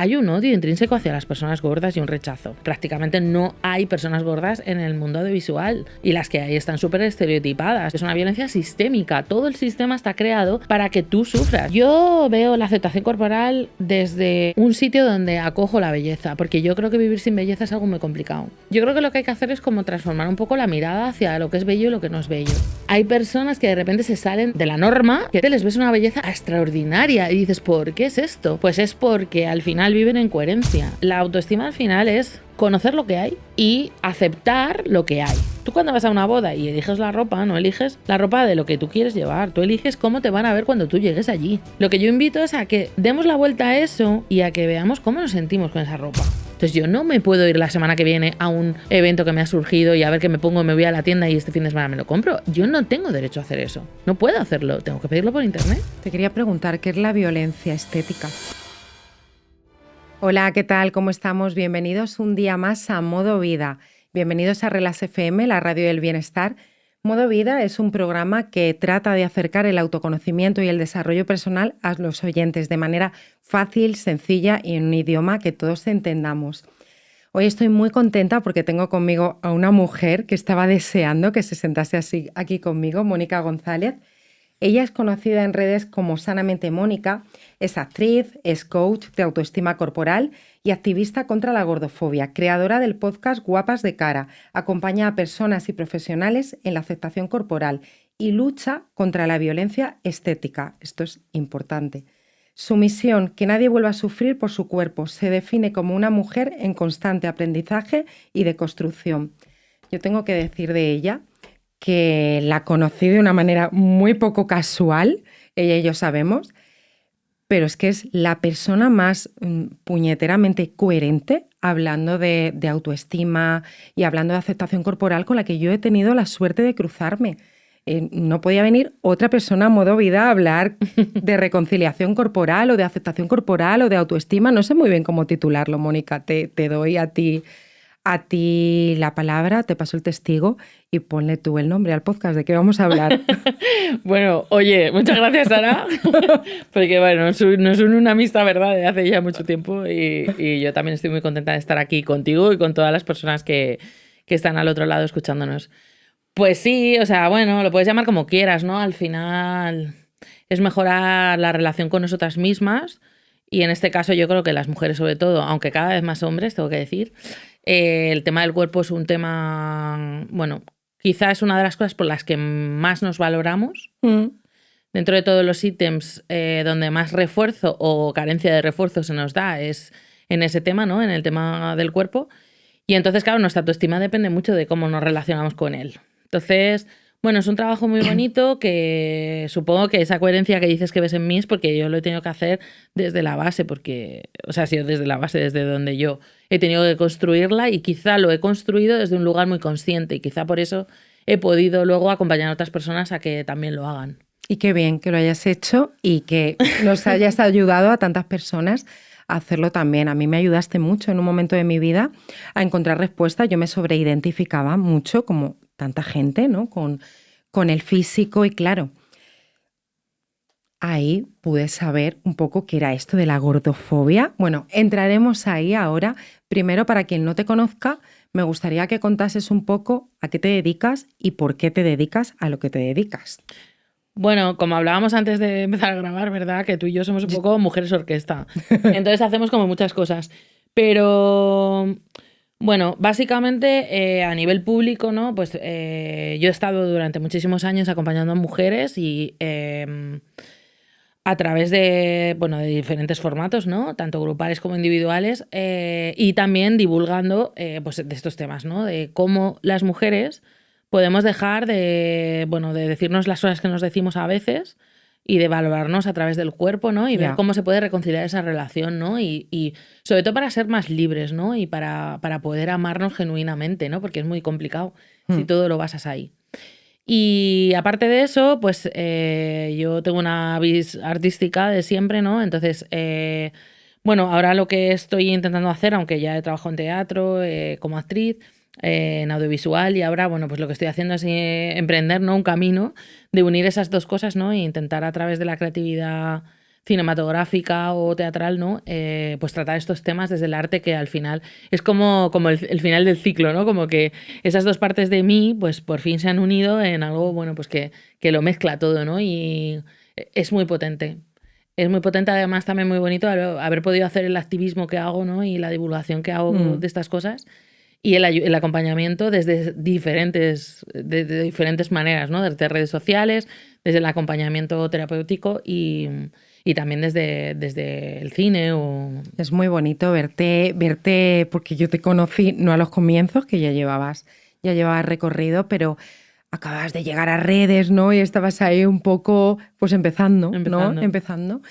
hay un odio intrínseco hacia las personas gordas y un rechazo. Prácticamente no hay personas gordas en el mundo audiovisual y las que hay están súper estereotipadas. Es una violencia sistémica. Todo el sistema está creado para que tú sufras. Yo veo la aceptación corporal desde un sitio donde acojo la belleza, porque yo creo que vivir sin belleza es algo muy complicado. Yo creo que lo que hay que hacer es como transformar un poco la mirada hacia lo que es bello y lo que no es bello. Hay personas que de repente se salen de la norma, que te les ves una belleza extraordinaria y dices, ¿por qué es esto? Pues es porque al final viven en coherencia. La autoestima al final es conocer lo que hay y aceptar lo que hay. Tú cuando vas a una boda y eliges la ropa, no eliges la ropa de lo que tú quieres llevar, tú eliges cómo te van a ver cuando tú llegues allí. Lo que yo invito es a que demos la vuelta a eso y a que veamos cómo nos sentimos con esa ropa. Entonces yo no me puedo ir la semana que viene a un evento que me ha surgido y a ver qué me pongo, me voy a la tienda y este fin de semana me lo compro. Yo no tengo derecho a hacer eso. No puedo hacerlo. Tengo que pedirlo por internet. Te quería preguntar, ¿qué es la violencia estética? Hola, ¿qué tal? ¿Cómo estamos? Bienvenidos un día más a Modo Vida. Bienvenidos a Relax FM, la radio del bienestar. Modo Vida es un programa que trata de acercar el autoconocimiento y el desarrollo personal a los oyentes de manera fácil, sencilla y en un idioma que todos entendamos. Hoy estoy muy contenta porque tengo conmigo a una mujer que estaba deseando que se sentase así aquí conmigo, Mónica González. Ella es conocida en redes como Sanamente Mónica, es actriz, es coach de autoestima corporal y activista contra la gordofobia, creadora del podcast Guapas de Cara, acompaña a personas y profesionales en la aceptación corporal y lucha contra la violencia estética. Esto es importante. Su misión, que nadie vuelva a sufrir por su cuerpo, se define como una mujer en constante aprendizaje y deconstrucción. Yo tengo que decir de ella que la conocí de una manera muy poco casual, ella y yo sabemos, pero es que es la persona más puñeteramente coherente hablando de autoestima y hablando de aceptación corporal con la que yo he tenido la suerte de cruzarme. No podía venir otra persona a Modo Vida a hablar de reconciliación corporal o de aceptación corporal o de autoestima. No sé muy bien cómo titularlo, Mónica. Te doy a ti la palabra, te paso el testigo y ponle tú el nombre al podcast. ¿De qué vamos a hablar? Bueno, oye, muchas gracias, Sara, porque bueno, nos une una amistad, ¿verdad?, de hace ya mucho tiempo y yo también estoy muy contenta de estar aquí contigo y con todas las personas que están al otro lado escuchándonos. Pues sí, o sea, bueno, lo puedes llamar como quieras, ¿no? Al final es mejorar la relación con nosotras mismas y en este caso yo creo que las mujeres sobre todo, aunque cada vez más hombres, tengo que decir, el tema del cuerpo es un tema, bueno, quizás es una de las cosas por las que más nos valoramos. Dentro de todos los ítems donde más refuerzo o carencia de refuerzo se nos da es en ese tema, ¿no? En el tema del cuerpo. Y entonces, claro, nuestra autoestima depende mucho de cómo nos relacionamos con él. Entonces, bueno, es un trabajo muy bonito que supongo que esa coherencia que dices que ves en mí es porque yo lo he tenido que hacer desde la base, porque, o sea, ha sido desde la base, desde donde yo he tenido que construirla y quizá lo he construido desde un lugar muy consciente y quizá por eso he podido luego acompañar a otras personas a que también lo hagan. Y qué bien que lo hayas hecho y que nos hayas ayudado a tantas personas a hacerlo también. A mí me ayudaste mucho en un momento de mi vida a encontrar respuestas. Yo me sobreidentificaba mucho, como tanta gente, ¿no? Con el físico y claro, ahí pude saber un poco qué era esto de la gordofobia. Bueno, entraremos ahí ahora. Primero, para quien no te conozca, me gustaría que contases un poco a qué te dedicas y por qué te dedicas a lo que te dedicas. Bueno, como hablábamos antes de empezar a grabar, ¿verdad? Que tú y yo somos un poco mujeres orquesta. Entonces hacemos como muchas cosas. Pero, bueno, básicamente a nivel público, ¿no? Pues yo he estado durante muchísimos años acompañando a mujeres y a través de, bueno, de diferentes formatos, ¿no? Tanto grupales como individuales y también divulgando pues de estos temas, ¿no? De cómo las mujeres podemos dejar de, bueno, de decirnos las cosas que nos decimos a veces y de valorarnos a través del cuerpo, ¿no? Y ver cómo se puede reconciliar esa relación, ¿no? Y sobre todo para ser más libres, ¿no? Y para poder amarnos genuinamente, ¿no? Porque es muy complicado si todo lo basas ahí. Y aparte de eso, pues yo tengo una vis artística de siempre, ¿no? Entonces, bueno, ahora lo que estoy intentando hacer, aunque ya he trabajado en teatro, como actriz, en audiovisual y ahora, bueno, pues lo que estoy haciendo es emprender, ¿no? Un camino de unir esas dos cosas, ¿no? E intentar a través de la creatividad cinematográfica o teatral, ¿no? Pues tratar estos temas desde el arte, que al final es como el final del ciclo, ¿no? Como que esas dos partes de mí, pues por fin se han unido en algo, bueno, pues que lo mezcla todo, ¿no? Y es muy potente. Es muy potente, además también muy bonito haber podido hacer el activismo que hago, ¿no? Y la divulgación que hago de estas cosas. Y el acompañamiento desde de diferentes maneras, ¿no? Desde redes sociales, desde el acompañamiento terapéutico y también desde el cine. Es muy bonito verte, porque yo te conocí, no a los comienzos, que ya llevabas recorrido, pero acabas de llegar a redes, ¿no? Y estabas ahí un poco, pues empezando, ¿no? Empezando.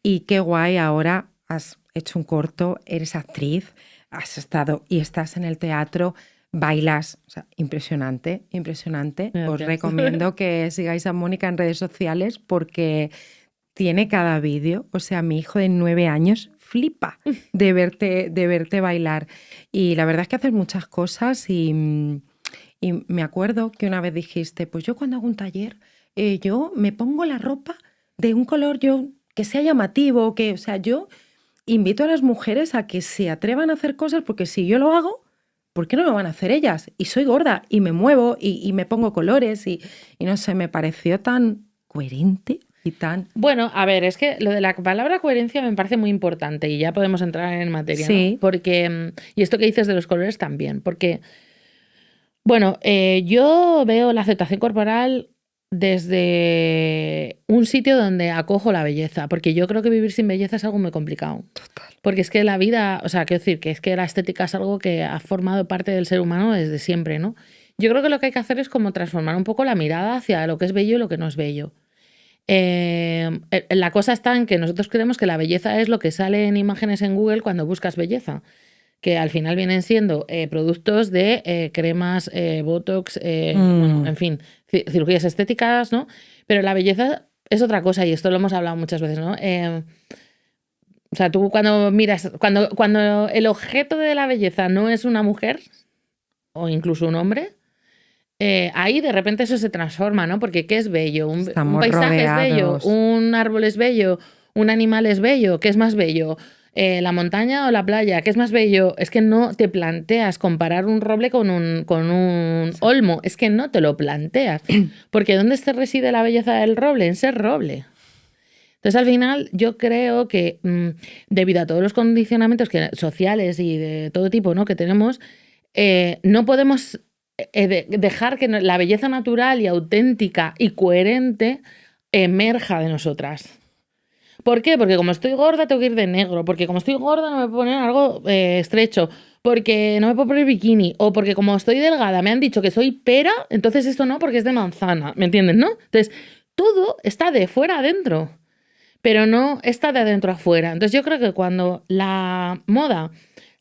Y qué guay, ahora has hecho un corto, eres actriz, has estado y estás en el teatro, bailas, o sea, impresionante, impresionante. Gracias. Os recomiendo que sigáis a Mónica en redes sociales porque tiene cada vídeo. O sea, mi hijo de 9 años flipa de verte bailar. Y la verdad es que haces muchas cosas y me acuerdo que una vez dijiste, pues yo cuando hago un taller, yo me pongo la ropa de un color que sea llamativo, o sea, yo invito a las mujeres a que se atrevan a hacer cosas porque si yo lo hago, ¿por qué no lo van a hacer ellas? Y soy gorda y me muevo y me pongo colores y no sé, me pareció tan coherente y tan... Bueno, a ver, es que lo de la palabra coherencia me parece muy importante y ya podemos entrar en materia, sí. ¿no? Porque, y esto que dices de los colores también, porque, bueno, yo veo la aceptación corporal desde un sitio donde acojo la belleza, porque yo creo que vivir sin belleza es algo muy complicado. Total. Porque es que la vida, o sea, quiero decir que es que la estética es algo que ha formado parte del ser humano desde siempre, ¿no? Yo creo que lo que hay que hacer es como transformar un poco la mirada hacia lo que es bello y lo que no es bello. La cosa está en que nosotros creemos que la belleza es lo que sale en imágenes en Google cuando buscas belleza, que al final vienen siendo productos de cremas, botox, bueno, en fin, cirugías estéticas, ¿no? Pero la belleza es otra cosa y esto lo hemos hablado muchas veces, ¿no? O sea, tú cuando miras, cuando el objeto de la belleza no es una mujer o incluso un hombre, ahí de repente eso se transforma, ¿no? Porque ¿qué es bello? Un paisaje es bello, un árbol es bello, un animal es bello. ¿Qué es más bello? ¿La montaña o la playa? ¿Qué es más bello? Es que no te planteas comparar un roble con un olmo. Es que no te lo planteas. Porque ¿dónde se reside la belleza del roble? En ser roble. Entonces, al final, yo creo que debido a todos los condicionamientos sociales y de todo tipo, ¿no? que tenemos, no podemos dejar que la belleza natural y auténtica y coherente emerja de nosotras. ¿Por qué? Porque como estoy gorda tengo que ir de negro, porque como estoy gorda no me puedo poner algo estrecho, porque no me puedo poner bikini, o porque como estoy delgada me han dicho que soy pera, entonces esto no porque es de manzana, ¿me entiendes, no? Entonces, todo está de fuera adentro, pero no está de adentro afuera. Entonces yo creo que cuando la moda,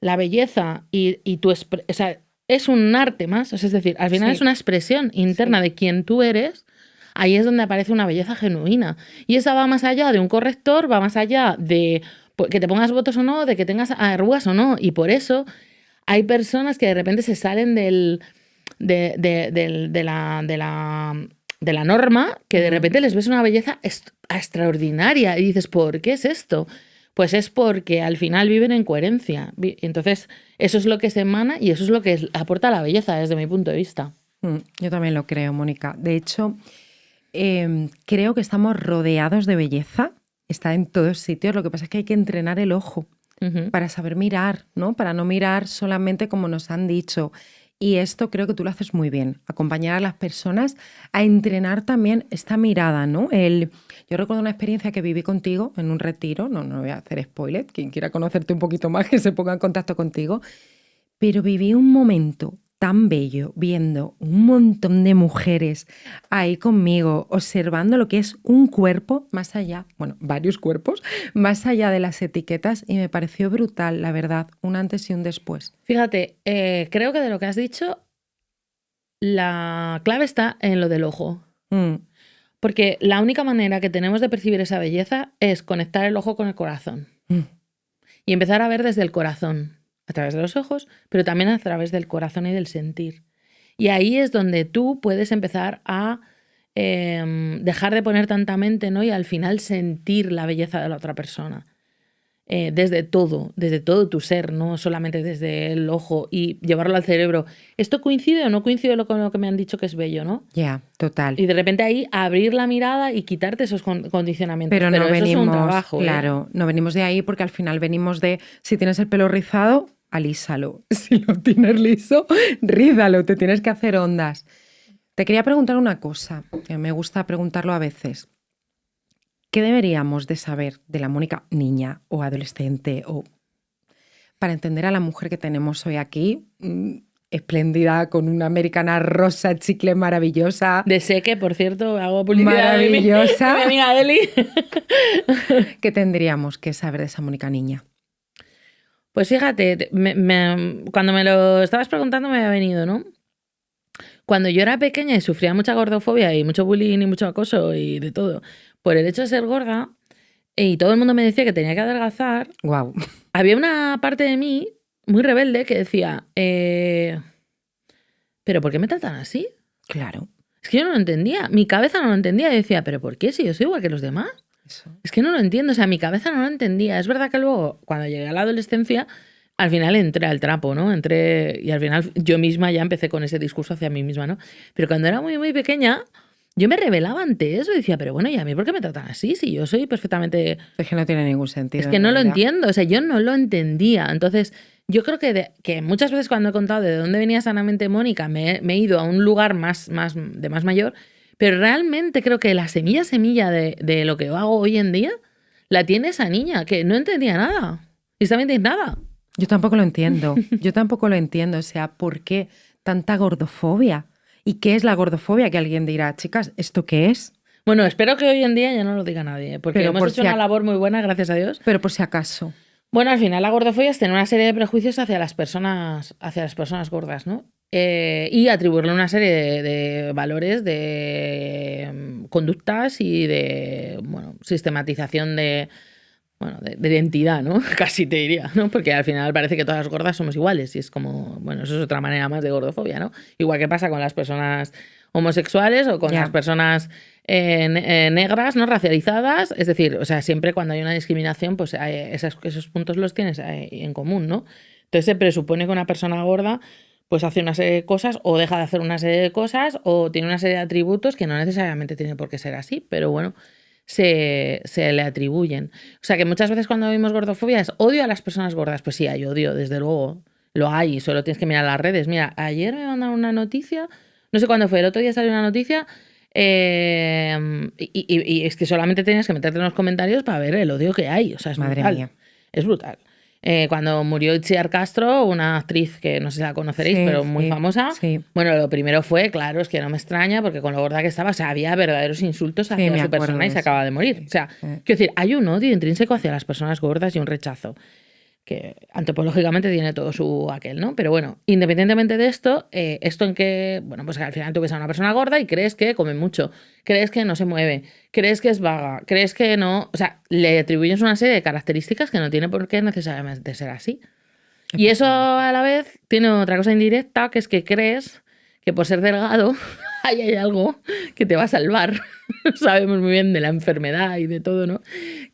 la belleza y tu... O sea, es un arte más, es decir, al final es una expresión interna de quién tú eres, ahí es donde aparece una belleza genuina. Y esa va más allá de un corrector, va más allá de que te pongas botox o no, de que tengas arrugas o no. Y por eso hay personas que de repente se salen de la norma, que de repente les ves una belleza extraordinaria y dices, ¿por qué es esto? Pues es porque al final viven en coherencia. Entonces, eso es lo que se emana y eso es lo que aporta la belleza desde mi punto de vista. Yo también lo creo, Mónica. De hecho, creo que estamos rodeados de belleza. Está en todos sitios. Lo que pasa es que hay que entrenar el ojo para saber mirar, ¿no? Para no mirar solamente como nos han dicho. Y esto creo que tú lo haces muy bien, acompañar a las personas a entrenar también esta mirada, ¿no? Yo recuerdo una experiencia que viví contigo en un retiro, no voy a hacer spoiler, quien quiera conocerte un poquito más que se ponga en contacto contigo, pero viví un momento tan bello viendo un montón de mujeres ahí conmigo, observando lo que es un cuerpo más allá, bueno, varios cuerpos, más allá de las etiquetas y me pareció brutal, la verdad, un antes y un después. Fíjate, creo que de lo que has dicho, la clave está en lo del ojo. Porque la única manera que tenemos de percibir esa belleza es conectar el ojo con el corazón. Y empezar a ver desde el corazón. A través de los ojos, pero también a través del corazón y del sentir. Y ahí es donde tú puedes empezar a dejar de poner tanta mente, ¿no? Y al final sentir la belleza de la otra persona. Desde todo tu ser, no solamente desde el ojo, y llevarlo al cerebro. ¿Esto coincide o no coincide con lo que me han dicho que es bello, no? Ya, total. Y de repente ahí abrir la mirada y quitarte esos condicionamientos. Pero no eso venimos, es un trabajo, claro, no venimos de ahí porque al final venimos de, si tienes el pelo rizado, alísalo. Si lo tienes liso, rízalo, te tienes que hacer ondas. Te quería preguntar una cosa, que me gusta preguntarlo a veces. ¿Qué deberíamos de saber de la Mónica niña o adolescente o para entender a la mujer que tenemos hoy aquí, espléndida, con una americana rosa chicle maravillosa? De Seque, por cierto, hago publicidad maravillosa. de mi amiga Eli. ¿Qué tendríamos que saber de esa Mónica niña? Pues fíjate, cuando me lo estabas preguntando me ha venido, ¿no? Cuando yo era pequeña y sufría mucha gordofobia y mucho bullying y mucho acoso y de todo, por el hecho de ser gorda, y todo el mundo me decía que tenía que adelgazar, Wow. había una parte de mí muy rebelde que decía, ¿pero por qué me tratan así? Claro. Es que yo no lo entendía, mi cabeza no lo entendía y decía, ¿pero por qué si yo soy igual que los demás? Eso. Es que no lo entiendo, o sea, mi cabeza no lo entendía. Es verdad que luego, cuando llegué a la adolescencia, al final entré al trapo, ¿no? Entré y al final yo misma ya empecé con ese discurso hacia mí misma, ¿no? Pero cuando era muy, muy pequeña, yo me rebelaba ante eso y decía, pero bueno, ¿y a mí por qué me tratan así? Si yo soy perfectamente... Es que no tiene ningún sentido. Es que no lo entiendo, o sea, yo no lo entendía. Entonces, yo creo que muchas veces cuando he contado de dónde venía Sanamente Mónica, me he ido a un lugar más mayor, pero realmente creo que la semilla de lo que hago hoy en día la tiene esa niña, que no entendía nada. Y estaba indignada. Yo tampoco lo entiendo. Yo tampoco lo entiendo. O sea, ¿por qué tanta gordofobia? ¿Y qué es la gordofobia? Que alguien dirá, chicas, ¿esto qué es? Bueno, espero que hoy en día ya no lo diga nadie, porque Pero hemos hecho una labor muy buena, gracias a Dios. Pero por si acaso. Bueno, al final la gordofobia es tener una serie de prejuicios hacia las personas gordas, ¿no? Y atribuirle una serie de valores, de conductas y de, bueno, sistematización de identidad, ¿no? Casi te diría, ¿no? Porque al final parece que todas las gordas somos iguales y es como, bueno, eso es otra manera más de gordofobia, ¿no? Igual que pasa con las personas homosexuales o con las personas negras, ¿no? Racializadas, es decir, o sea, siempre cuando hay una discriminación, pues esos puntos los tienes en común, ¿no? Entonces se presupone que una persona gorda pues hace una serie de cosas o deja de hacer una serie de cosas o tiene una serie de atributos que no necesariamente tiene por qué ser así, pero bueno, se le atribuyen. O sea que muchas veces cuando vimos gordofobia es odio a las personas gordas. Pues sí, hay odio, desde luego, lo hay, solo tienes que mirar las redes. Mira, ayer me mandaron una noticia, no sé cuándo fue, el otro día salió una noticia y es que solamente tenías que meterte en los comentarios para ver el odio que hay. O sea, es Madre brutal. mía. Es brutal. Cuando murió Itziar Castro, una actriz que no sé si la conoceréis, Sí, pero muy sí, famosa, sí. bueno, lo primero fue, claro, es que no me extraña, porque con lo gorda que estaba, o sea, había verdaderos insultos hacia me su acuerdo persona y de se eso. acaba de morir. Sí, O sea, sí. quiero decir, hay un odio intrínseco hacia las personas gordas y un rechazo, que antropológicamente tiene todo su aquel, ¿no? Pero bueno, independientemente de esto, esto en que, bueno, pues al final tú ves a una persona gorda y crees que come mucho, crees que no se mueve, crees que es vaga, crees que no, o sea, le atribuyes una serie de características que no tiene por qué necesariamente ser así. Y eso a la vez tiene otra cosa indirecta, que es que crees que por ser delgado ahí hay algo que te va a salvar. Sabemos muy bien de la enfermedad y de todo, ¿no?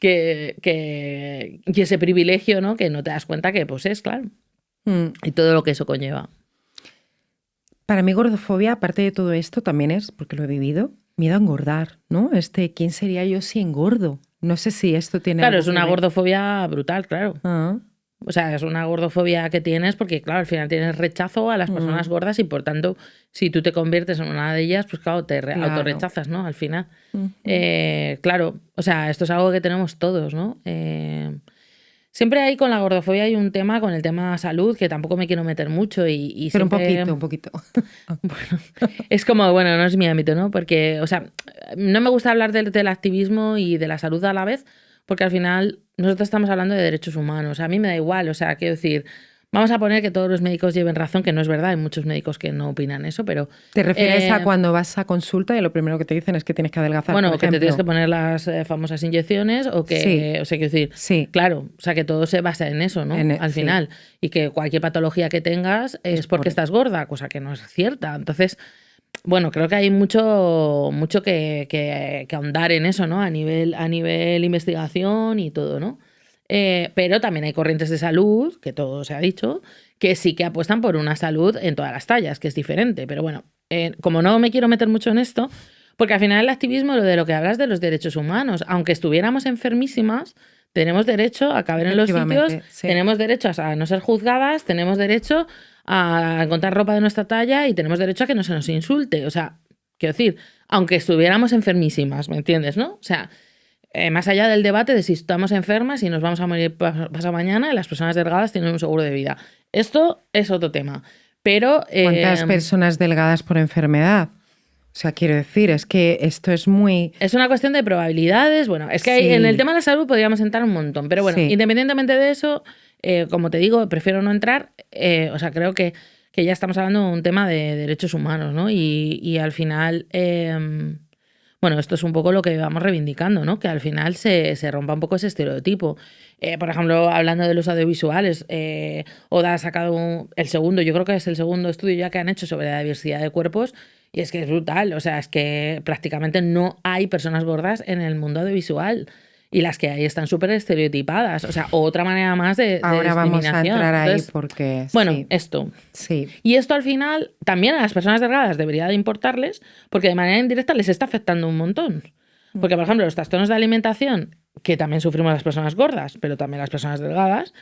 Y ese privilegio, ¿no? Que no te das cuenta que pues es, claro. Y todo lo que eso conlleva. Para mí gordofobia, aparte de todo esto, también es, porque lo he vivido, miedo a engordar, ¿no? ¿Quién sería yo si engordo? No sé si esto tiene Claro, algo es que una ver. gordofobia brutal, claro. Ah. O sea, es una gordofobia que tienes porque, claro, al final tienes rechazo a las personas gordas y, por tanto, si tú te conviertes en una de ellas, pues claro, te autorrechazas, ¿no? Al final. Claro, o sea, esto es algo que tenemos todos, ¿no? Siempre hay con la gordofobia hay un tema, con el tema salud, que tampoco me quiero meter mucho y Pero siempre... un poquito. Bueno, es como, bueno, no es mi ámbito, ¿no? Porque, o sea, no me gusta hablar del activismo y de la salud a la vez, porque al final nosotros estamos hablando de derechos humanos. A mí me da igual, o sea, quiero decir, vamos a poner que todos los médicos lleven razón, que no es verdad, hay muchos médicos que no opinan eso, pero... ¿Te refieres a cuando vas a consulta y lo primero que te dicen es que tienes que adelgazar, Bueno, por que te ejemplo? tienes que poner las famosas inyecciones o que, Sí. o sea, quiero decir, Sí. claro, o sea, que todo se basa en eso, ¿no? Al sí. final. Y que cualquier patología que tengas es porque estás gorda, cosa que no es cierta. Entonces, bueno, creo que hay mucho que ahondar en eso, ¿no? A nivel investigación y todo, ¿no? Pero también hay corrientes de salud, que todo se ha dicho, que sí que apuestan por una salud en todas las tallas, que es diferente. Pero bueno, como no me quiero meter mucho en esto, porque al final el activismo, lo que hablas de los derechos humanos, aunque estuviéramos enfermísimas, tenemos derecho a caber en los sitios, Sí. tenemos derecho a no ser juzgadas, tenemos derecho a encontrar ropa de nuestra talla y tenemos derecho a que no se nos insulte. O sea, quiero decir, aunque estuviéramos enfermísimas, ¿me entiendes, no? O sea, más allá del debate de si estamos enfermas y nos vamos a morir pasado mañana, las personas delgadas tienen un seguro de vida. Esto es otro tema. Pero ¿cuántas personas delgadas por enfermedad? O sea, quiero decir, es que esto es muy... es una cuestión de probabilidades. Bueno, es que Sí. en el tema de la salud podríamos entrar un montón. Pero bueno, Sí. independientemente de eso, como te digo, prefiero no entrar. O sea, creo que ya estamos hablando de un tema de derechos humanos, ¿no? Y al final, bueno, esto es un poco lo que vamos reivindicando, ¿no? Que al final se rompa un poco ese estereotipo. Por ejemplo, hablando de los audiovisuales, Oda ha sacado el segundo, yo creo que es el segundo estudio ya que han hecho sobre la diversidad de cuerpos. Y es que es brutal, o sea, es que prácticamente no hay personas gordas en el mundo audiovisual. Y las que hay están súper estereotipadas. O sea, otra manera más de Ahora vamos a discriminación. entrar ahí Entonces, porque... bueno, sí. esto. Sí. Y esto al final también a las personas delgadas debería de importarles porque de manera indirecta les está afectando un montón. Porque, por ejemplo, los trastornos de alimentación, que también sufrimos las personas gordas, pero también las personas delgadas,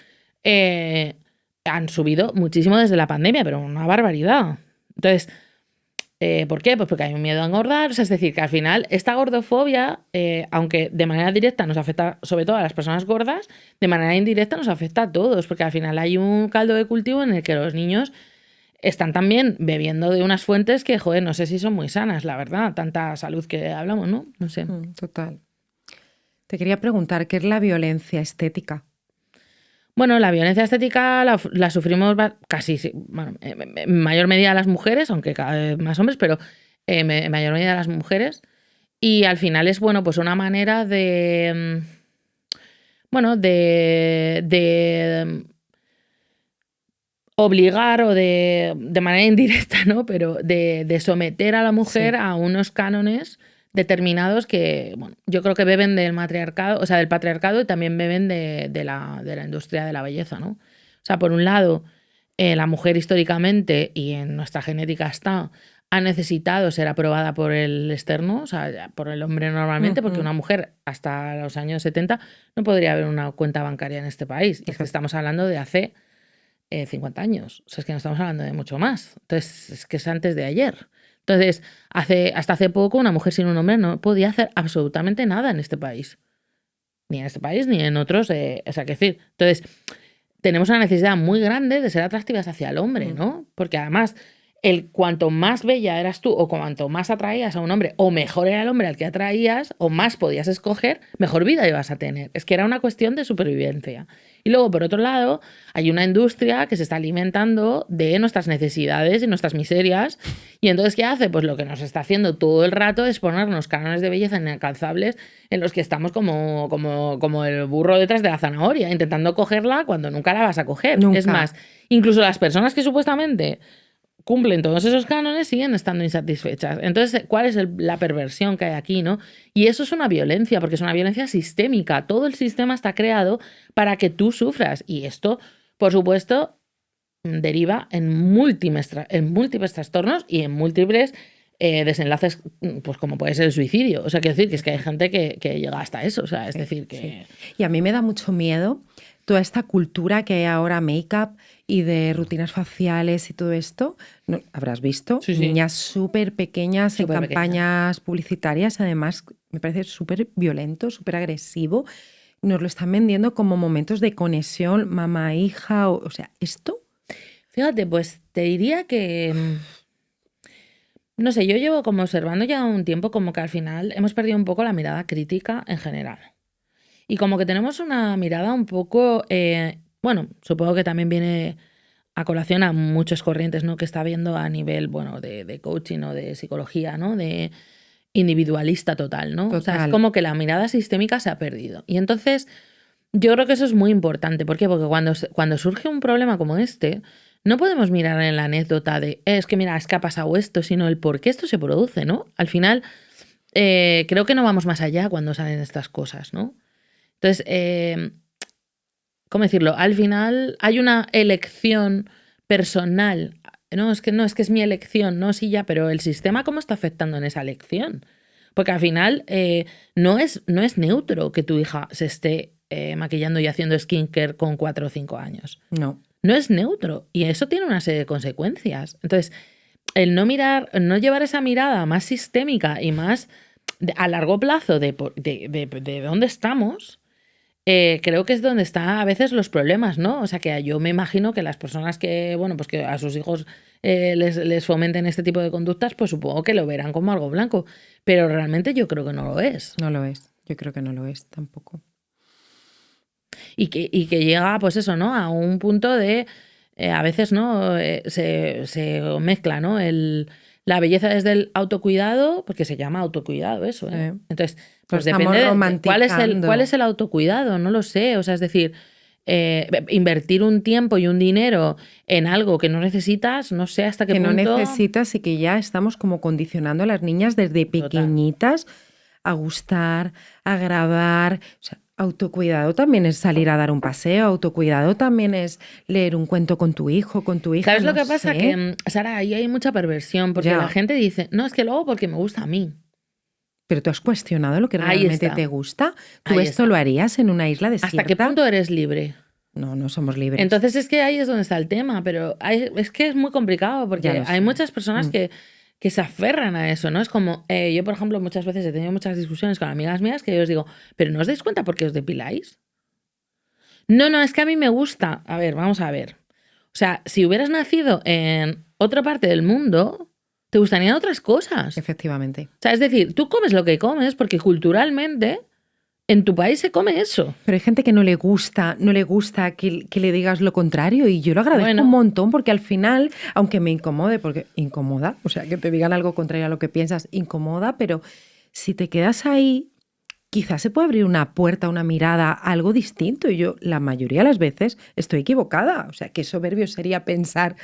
han subido muchísimo desde la pandemia, pero una barbaridad. Entonces, ¿por qué? Pues porque hay un miedo a engordar. O sea, es decir, que al final esta gordofobia, aunque de manera directa nos afecta sobre todo a las personas gordas, de manera indirecta nos afecta a todos, porque al final hay un caldo de cultivo en el que los niños están también bebiendo de unas fuentes que, joder, no sé si son muy sanas, la verdad, tanta salud que hablamos, ¿no? No sé. Total. Te quería preguntar, ¿qué es la violencia estética? Bueno, la violencia estética la sufrimos casi, bueno, en mayor medida las mujeres, aunque cada vez más hombres, pero en mayor medida las mujeres. Y al final es, bueno, pues una manera de, bueno, de obligar o de manera indirecta, ¿no? Pero de someter a la mujer a unos cánones determinados que, bueno, yo creo que beben del matriarcado, o sea, del patriarcado y también beben de la industria de la belleza, ¿no? O sea, por un lado, la mujer históricamente, y en nuestra genética está, ha necesitado ser aprobada por el externo, o sea, por el hombre normalmente, porque una mujer hasta los años 70 no podría haber una cuenta bancaria en este país. Y es que estamos hablando de hace 50 años. O sea, es que no estamos hablando de mucho más. Entonces, es que es antes de ayer. Entonces, hasta hace poco una mujer sin un hombre no podía hacer absolutamente nada en este país. Ni en este país, ni en otros. O sea, que decir. Entonces, tenemos una necesidad muy grande de ser atractivas hacia el hombre, ¿no? Porque además, cuanto más bella eras tú o cuanto más atraías a un hombre o mejor era el hombre al que atraías o más podías escoger, mejor vida ibas a tener. Es que era una cuestión de supervivencia. Y luego, por otro lado, hay una industria que se está alimentando de nuestras necesidades y nuestras miserias. Y entonces, ¿qué hace? Pues lo que nos está haciendo todo el rato es ponernos cánones de belleza inalcanzables en los que estamos como el burro detrás de la zanahoria, intentando cogerla cuando nunca la vas a coger. Nunca. Es más, incluso las personas que supuestamente cumplen todos esos cánones siguen estando insatisfechas. Entonces, ¿cuál es la perversión que hay aquí, no? Y eso es una violencia, porque es una violencia sistémica. Todo el sistema está creado para que tú sufras. Y esto, por supuesto, deriva en múltiples trastornos y en múltiples desenlaces, pues como puede ser el suicidio. O sea, quiero decir que es que hay gente que llega hasta eso. O sea, es decir que... Sí. Y a mí me da mucho miedo toda esta cultura que hay ahora, make-up y de rutinas faciales y todo esto. No, habrás visto niñas súper pequeñas en campañas publicitarias. Además, me parece súper violento, súper agresivo. Nos lo están vendiendo como momentos de conexión mamá-hija. O sea, ¿esto? Fíjate, pues te diría que... No sé, yo llevo como observando ya un tiempo como que al final hemos perdido un poco la mirada crítica en general. Y como que tenemos una mirada un poco, bueno, supongo que también viene a colación a muchas corrientes, ¿no? Que está viendo a nivel, bueno, de coaching o de psicología, ¿no? De individualista total, ¿no? Total. O sea, es como que la mirada sistémica se ha perdido. Y entonces, yo creo que eso es muy importante. ¿Por qué? Porque cuando surge un problema como este, no podemos mirar en la anécdota de es que mira, es que ha pasado esto, sino el por qué esto se produce, ¿no? Al final, creo que no vamos más allá cuando salen estas cosas, ¿no? Entonces, ¿cómo decirlo? Al final hay una elección personal. No, es que es mi elección, no, sí, ya, pero el sistema, ¿cómo está afectando en esa elección? Porque al final no es neutro que tu hija se esté maquillando y haciendo skincare con 4 o 5 años. No. No es neutro. Y eso tiene una serie de consecuencias. Entonces, el no mirar, no llevar esa mirada más sistémica y más a largo plazo de dónde estamos, creo que es donde están a veces los problemas, ¿no? O sea, que yo me imagino que las personas que, bueno, pues que a sus hijos les fomenten este tipo de conductas, pues supongo que lo verán como algo blanco. Pero realmente yo creo que no lo es. No lo es. Yo creo que no lo es tampoco. Y que llega, pues eso, ¿no? A un punto de, a veces, ¿no? Se mezcla, ¿no? La belleza desde el autocuidado, porque se llama autocuidado eso, ¿eh? Entonces, pues depende de cuál es el autocuidado, no lo sé. O sea, es decir, invertir un tiempo y un dinero en algo que no necesitas, no sé hasta qué punto. Que no necesitas y que ya estamos como condicionando a las niñas desde pequeñitas a gustar, a agradar. O sea, autocuidado también es salir a dar un paseo, autocuidado también es leer un cuento con tu hijo, con tu hija. ¿Sabes lo que pasa? Que, Sara, ahí hay mucha perversión, porque la gente dice, no, es que lo hago porque me gusta a mí. Pero tú has cuestionado lo que realmente te gusta. ¿Tú esto lo harías en una isla desierta? ¿Hasta qué punto eres libre? No, no somos libres. Entonces es que ahí es donde está el tema, pero es que es muy complicado, porque hay muchas personas que se aferran a eso, ¿no? Es como, yo, por ejemplo, muchas veces he tenido muchas discusiones con amigas mías que yo os digo, ¿pero no os dais cuenta por qué os depiláis? No, es que a mí me gusta. A ver, vamos a ver. O sea, si hubieras nacido en otra parte del mundo, te gustarían otras cosas. Efectivamente. O sea, es decir, tú comes lo que comes porque culturalmente en tu país se come eso. Pero hay gente que no le gusta que le digas lo contrario y yo lo agradezco un montón porque al final, aunque me incomode, porque incomoda, o sea, que te digan algo contrario a lo que piensas, incomoda, pero si te quedas ahí, quizás se puede abrir una puerta, una mirada, algo distinto. Y yo la mayoría de las veces estoy equivocada. O sea, qué soberbio sería pensar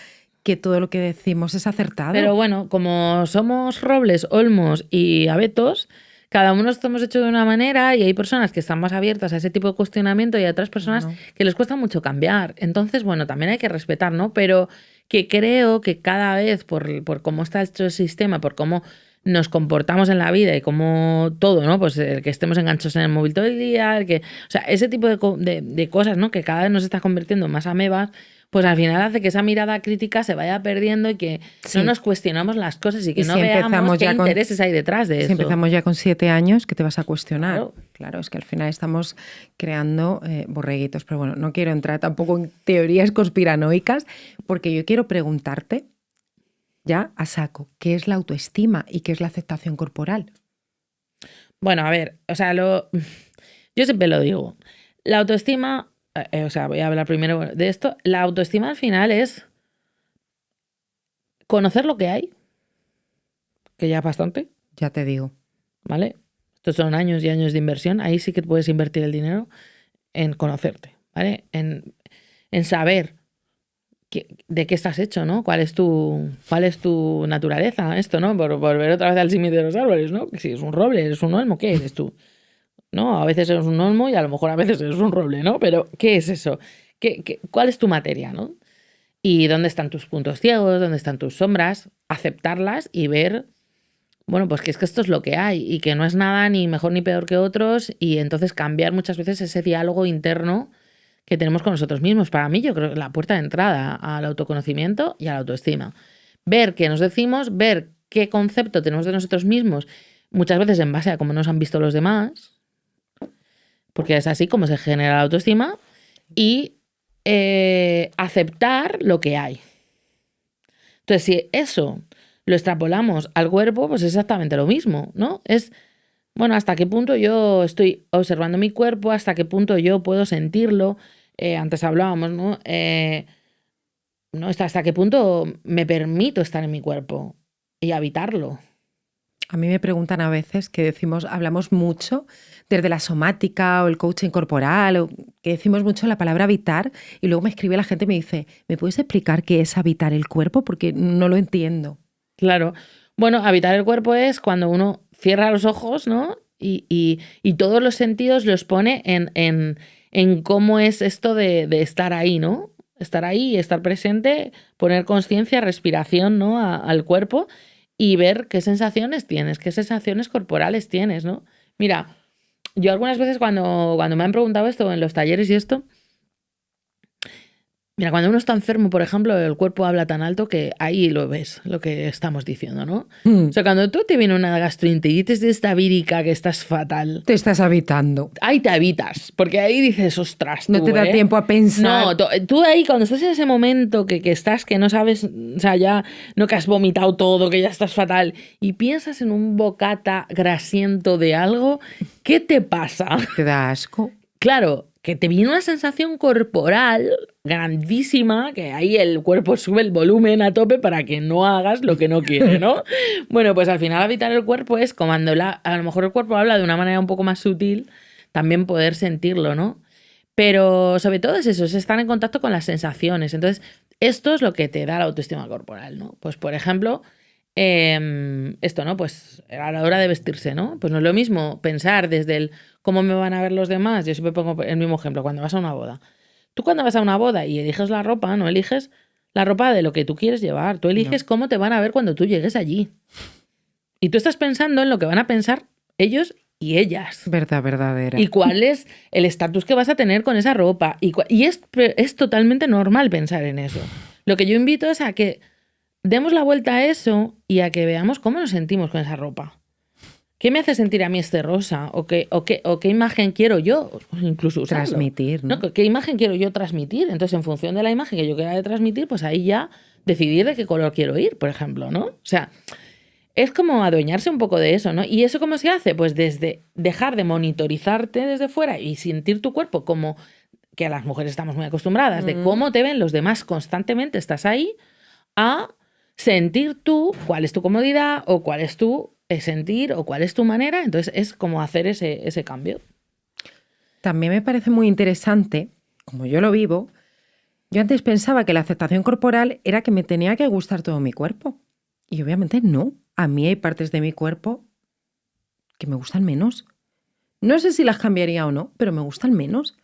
que todo lo que decimos es acertado. Pero bueno, como somos robles, olmos y abetos, cada uno estamos hechos de una manera y hay personas que están más abiertas a ese tipo de cuestionamiento y hay otras personas que les cuesta mucho cambiar. Entonces, bueno, también hay que respetar, ¿no? Pero que creo que cada vez, por cómo está hecho el sistema, por cómo nos comportamos en la vida y como todo, ¿no? Pues el que estemos enganchados en el móvil todo el día, o sea, ese tipo de cosas, ¿no? Que cada vez nos está convirtiendo en más amebas, pues al final hace que esa mirada crítica se vaya perdiendo y que no nos cuestionamos las cosas y que no veamos qué intereses hay detrás de eso. Si empezamos ya con 7 años, ¿qué te vas a cuestionar? Claro, es que al final estamos creando borreguitos. Pero bueno, no quiero entrar tampoco en teorías conspiranoicas porque yo quiero preguntarte ya a saco, ¿qué es la autoestima y qué es la aceptación corporal? Bueno, a ver, o sea, yo siempre lo digo. La autoestima, o sea, voy a hablar primero de esto. La autoestima al final es conocer lo que hay, que ya es bastante. Ya te digo. ¿Vale? Estos son años y años de inversión. Ahí sí que puedes invertir el dinero en conocerte, ¿vale? En saber de qué estás hecho, ¿no? ¿Cuál es tu naturaleza? Esto, ¿no? Por volver otra vez al símil de los árboles, ¿no? Si es un roble, eres un olmo, ¿qué eres tú? ¿No? A veces eres un olmo y a lo mejor a veces eres un roble, ¿no? Pero ¿qué es eso? ¿Cuál es tu materia, ¿no? Y dónde están tus puntos ciegos, dónde están tus sombras, aceptarlas y ver, bueno, pues que es que esto es lo que hay y que no es nada ni mejor ni peor que otros y entonces cambiar muchas veces ese diálogo interno que tenemos con nosotros mismos. Para mí, yo creo que la puerta de entrada al autoconocimiento y a la autoestima. Ver qué nos decimos, ver qué concepto tenemos de nosotros mismos, muchas veces en base a cómo nos han visto los demás, porque es así como se genera la autoestima, y aceptar lo que hay. Entonces, si eso lo extrapolamos al cuerpo, pues es exactamente lo mismo, ¿no? Es, bueno, hasta qué punto yo estoy observando mi cuerpo, hasta qué punto yo puedo sentirlo. Antes hablábamos, ¿no? ¿No? Hasta qué punto me permito estar en mi cuerpo y habitarlo. A mí me preguntan a veces que hablamos mucho desde la somática o el coaching corporal, o que decimos mucho la palabra habitar, y luego me escribe la gente y me dice, ¿me puedes explicar qué es habitar el cuerpo? Porque no lo entiendo. Claro. Bueno, habitar el cuerpo es cuando uno cierra los ojos, ¿no? Y todos los sentidos los pone en cómo es esto de estar ahí, ¿no? Estar ahí, estar presente, poner conciencia, respiración, ¿no? Al cuerpo y ver qué sensaciones tienes, qué sensaciones corporales tienes, ¿no? Mira, yo algunas veces cuando me han preguntado esto en los talleres y esto, mira, cuando uno está enfermo, por ejemplo, el cuerpo habla tan alto que ahí lo ves, lo que estamos diciendo, ¿no? O sea, cuando tú te viene una gastroenteritis de esta vírica que estás fatal, Te estás habitando. ahí te habitas, porque ahí dices, ostras, No tú, te da tiempo a pensar. No, tú ahí cuando estás en ese momento que estás, que no sabes, o sea, ya no que has vomitado todo, que ya estás fatal, y piensas en un bocata grasiento de algo, ¿qué te pasa? Te da asco. Claro, que te viene una sensación corporal grandísima, que ahí el cuerpo sube el volumen a tope para que no hagas lo que no quiere, ¿no? Bueno, pues al final habitar el cuerpo es como cuando a lo mejor el cuerpo habla de una manera un poco más sutil, también poder sentirlo, ¿no? Pero sobre todo es eso, es estar en contacto con las sensaciones. Entonces, esto es lo que te da la autoestima corporal, ¿no? Pues, por ejemplo, esto, ¿no? Pues a la hora de vestirse, ¿no? Pues no es lo mismo pensar desde el cómo me van a ver los demás. Yo siempre pongo el mismo ejemplo, cuando vas a una boda. Tú cuando vas a una boda y eliges la ropa, no eliges la ropa de lo que tú quieres llevar. Tú eliges cómo te van a ver cuando tú llegues allí. Y tú estás pensando en lo que van a pensar ellos y ellas. Verdad, verdadera. Y cuál es el estatus que vas a tener con esa ropa. Y es totalmente normal pensar en eso. Lo que yo invito es a que demos la vuelta a eso y a que veamos cómo nos sentimos con esa ropa. ¿Qué me hace sentir a mí este rosa? ¿O qué imagen quiero yo incluso usarlo? Transmitir, ¿no? ¿Qué imagen quiero yo transmitir? Entonces, en función de la imagen que yo quiera transmitir, pues ahí ya decidir de qué color quiero ir, por ejemplo, ¿no? O sea, es como adueñarse un poco de eso, ¿no? ¿Y eso cómo se hace? Pues desde dejar de monitorizarte desde fuera y sentir tu cuerpo como que a las mujeres estamos muy acostumbradas, de cómo te ven los demás constantemente, estás ahí, a sentir tú cuál es tu comodidad o cuál es tu sentir o cuál es tu manera. Entonces es como hacer ese cambio. También me parece muy interesante, como yo lo vivo, yo antes pensaba que la aceptación corporal era que me tenía que gustar todo mi cuerpo. Y obviamente no. A mí hay partes de mi cuerpo que me gustan menos. No sé si las cambiaría o no, pero me gustan menos.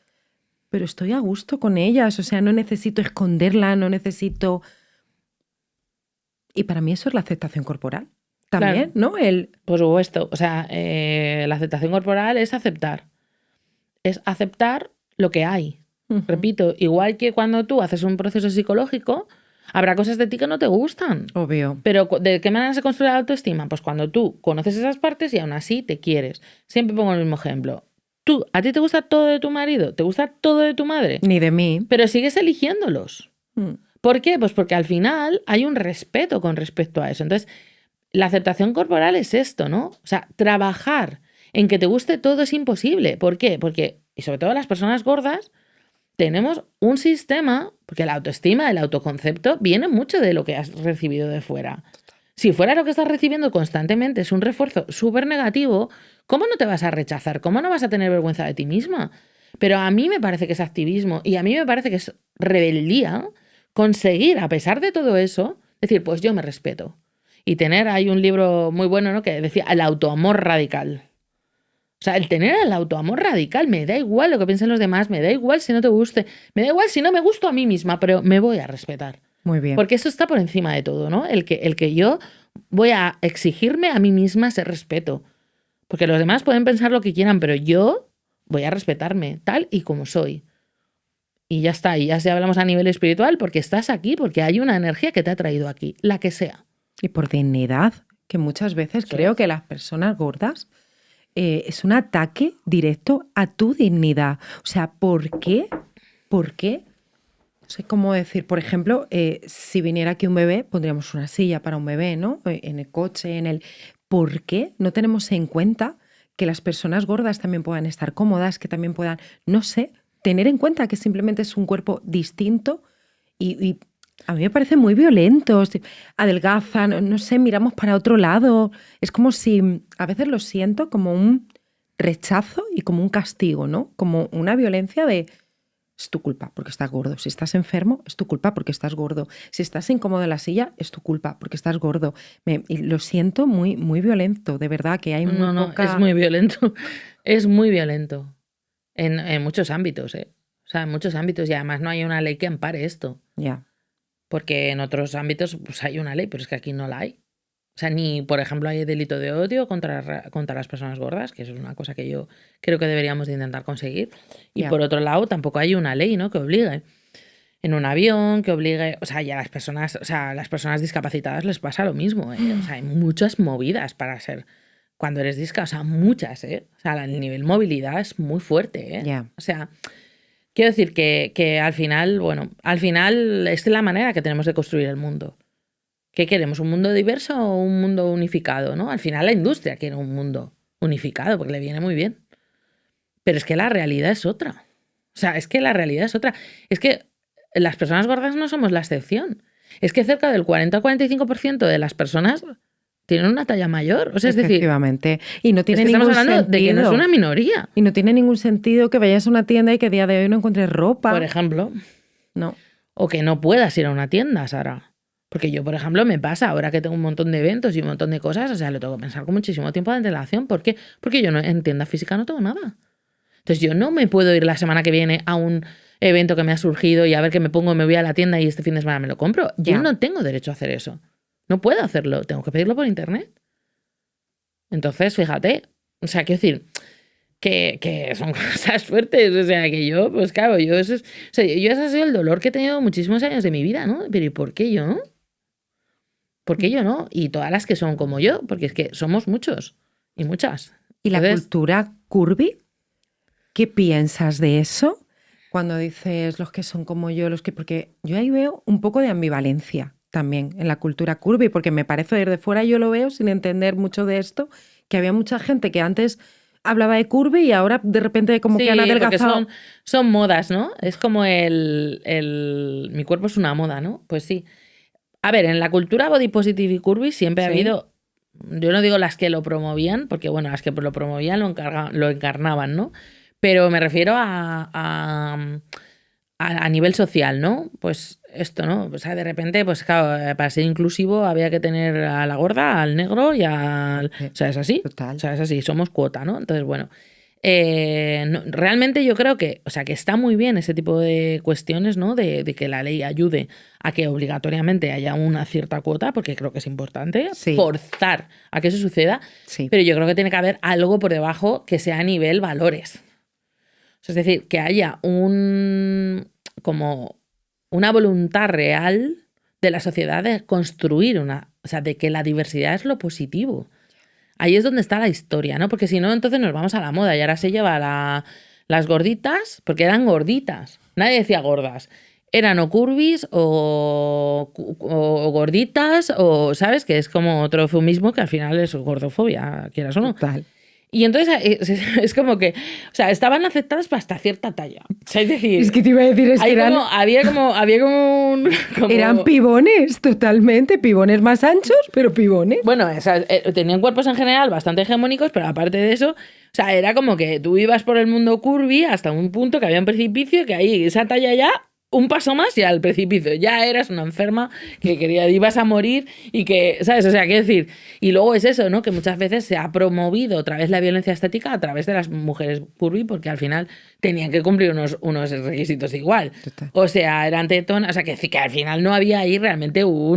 Pero estoy a gusto con ellas, o sea, no necesito esconderla, no necesito... Y para mí eso es la aceptación corporal. También, Claro. ¿no? Por supuesto. O sea, la aceptación corporal es aceptar. Es aceptar lo que hay. Repito, igual que cuando tú haces un proceso psicológico, habrá cosas de ti que no te gustan. Obvio. Pero ¿de qué manera se construye la autoestima? Pues cuando tú conoces esas partes y aún así te quieres. Siempre pongo el mismo ejemplo. ¿A ti te gusta todo de tu marido? ¿Te gusta todo de tu madre? Ni de mí. Pero sigues eligiéndolos. Mm. ¿Por qué? Pues porque al final hay un respeto con respecto a eso. Entonces, la aceptación corporal es esto, ¿no? O sea, trabajar en que te guste todo es imposible. ¿Por qué? Porque, y sobre todo las personas gordas, tenemos un sistema, porque la autoestima, el autoconcepto, viene mucho de lo que has recibido de fuera. Si fuera lo que estás recibiendo constantemente es un refuerzo súper negativo, ¿cómo no te vas a rechazar? ¿Cómo no vas a tener vergüenza de ti misma? Pero a mí me parece que es activismo y a mí me parece que es rebeldía conseguir, a pesar de todo eso, decir, pues yo me respeto. Y hay un libro muy bueno, ¿no?, que decía el autoamor radical. O sea, el tener el autoamor radical, me da igual lo que piensen los demás, me da igual si no te guste, me da igual si no me gusto a mí misma, pero me voy a respetar. Muy bien. Porque eso está por encima de todo, ¿no? El que yo voy a exigirme a mí misma ese respeto. Porque los demás pueden pensar lo que quieran, pero yo voy a respetarme tal y como soy. Y ya está, y ya si hablamos a nivel espiritual, porque estás aquí, porque hay una energía que te ha traído aquí, la que sea. Y por dignidad, que muchas veces creo que las personas gordas es un ataque directo a tu dignidad. O sea, ¿por qué? ¿Por qué? No sé cómo decir. Por ejemplo, si viniera aquí un bebé, pondríamos una silla para un bebé, ¿no? En el coche, ¿Por qué no tenemos en cuenta que las personas gordas también puedan estar cómodas, que también puedan, no sé, tener en cuenta que simplemente es un cuerpo distinto y A mí me parece muy violento. Adelgazan, no sé, miramos para otro lado. Es como si, a veces lo siento como un rechazo y como un castigo, ¿no? Como una violencia de, es tu culpa porque estás gordo. Si estás enfermo, es tu culpa porque estás gordo. Si estás incómodo en la silla, es tu culpa porque estás gordo. Y lo siento muy, muy violento, de verdad, que hay muy No, poca... es muy violento. Es muy violento. En muchos ámbitos, ¿eh? O sea, en muchos ámbitos. Y además no hay una ley que ampare esto. Ya. Porque en otros ámbitos pues hay una ley, pero es que aquí no la hay. O sea, ni, por ejemplo, hay delito de odio contra las personas gordas, que eso es una cosa que yo creo que deberíamos de intentar conseguir. Y Ya. por otro lado, tampoco hay una ley, ¿no? Que obligue. En un avión, que obligue. O sea, ya las personas discapacitadas les pasa lo mismo, ¿eh? O sea, hay muchas movidas para ser. Cuando eres disca, o sea, muchas, ¿eh? O sea, el nivel movilidad es muy fuerte, ¿eh? Ya. O sea, quiero decir que al final, bueno, al final es la manera que tenemos de construir el mundo. ¿Qué queremos? ¿Un mundo diverso o un mundo unificado? ¿No? Al final la industria quiere un mundo unificado porque le viene muy bien. Pero es que la realidad es otra. O sea, es que la realidad es otra. Es que las personas gordas no somos la excepción. Es que cerca del 40 o 45% de las personas tienen una talla mayor. O sea, es decir, Efectivamente. Y no tiene es que ningún estamos hablando de que no es sentido. una minoría. Y no tiene ningún sentido que vayas a una tienda y que a día de hoy no encuentres ropa. Por ejemplo. No. O que no puedas ir a una tienda, Sara. Porque yo, por ejemplo, me pasa ahora que tengo un montón de eventos y un montón de cosas, o sea, lo tengo que pensar con muchísimo tiempo de antelación. ¿Por qué? Porque yo no, en tienda física no tengo nada. Entonces yo no me puedo ir la semana que viene a un evento que me ha surgido y a ver qué me pongo, me voy a la tienda y este fin de semana me lo compro. Yo Ya. no tengo derecho a hacer eso. No puedo hacerlo. Tengo que pedirlo por internet. Entonces, fíjate. O sea, quiero decir que son cosas fuertes. O sea, que yo, pues claro, yo eso es, o sea, yo ese ha sido el dolor que he tenido muchísimos años de mi vida, ¿no? Pero ¿y por qué yo? ¿Por qué yo no? Y todas las que son como yo, porque es que somos muchos y muchas. ¿Y la Entonces, cultura curvy? ¿Qué piensas de eso? Cuando dices los que son como yo, los que... Porque yo ahí veo un poco de ambivalencia también en la cultura curvy, porque me parece desde fuera yo lo veo sin entender mucho de esto, que había mucha gente que antes hablaba de curvy y ahora de repente como que han porque adelgazado. son modas, ¿no? Es como mi cuerpo es una moda, ¿no? Pues sí. A ver, en la cultura body positive y curvy siempre ha Sí. habido, yo no digo las que lo promovían, porque bueno, las que lo promovían lo encarnaban, ¿no? Pero me refiero a nivel social, ¿no? Pues esto, ¿no? O sea, de repente, pues claro, para ser inclusivo había que tener a la gorda, al negro y al... O sea, es así. Total. O sea, es así, somos cuota, ¿no? Entonces, bueno, realmente yo creo que, o sea, que está muy bien ese tipo de cuestiones, ¿no? De que la ley ayude a que obligatoriamente haya una cierta cuota, porque creo que es importante Sí. forzar a que eso suceda, Sí. pero yo creo que tiene que haber algo por debajo que sea a nivel valores. O sea, es decir, que haya como una voluntad real de la sociedad de construir o sea, de que la diversidad es lo positivo. Ahí es donde está la historia, ¿no? Porque si no, entonces nos vamos a la moda y ahora se lleva las gorditas, porque eran gorditas. Nadie decía gordas. Eran o curvis o gorditas o, ¿sabes? Que es como otro eufemismo que al final es gordofobia, quieras o no. Total. Y entonces es como que, o sea, estaban aceptadas hasta cierta talla. O sea, es decir, Es que te iba a decir, es que había como un... eran pibones, totalmente, pibones más anchos, pero pibones. Bueno, tenían cuerpos en general bastante hegemónicos, pero aparte de eso, o sea, era como que tú ibas por el mundo curvy hasta un punto que había un precipicio y que ahí esa talla ya, un paso más y al precipicio. Ya eras una enferma que ibas a morir y que, ¿sabes? O sea, quiero decir, y luego es eso, ¿no? Que muchas veces se ha promovido otra vez la violencia estética a través de las mujeres curvy porque al final tenían que cumplir unos requisitos igual. Total. O sea, eran tetonas, o sea, que al final no había ahí realmente O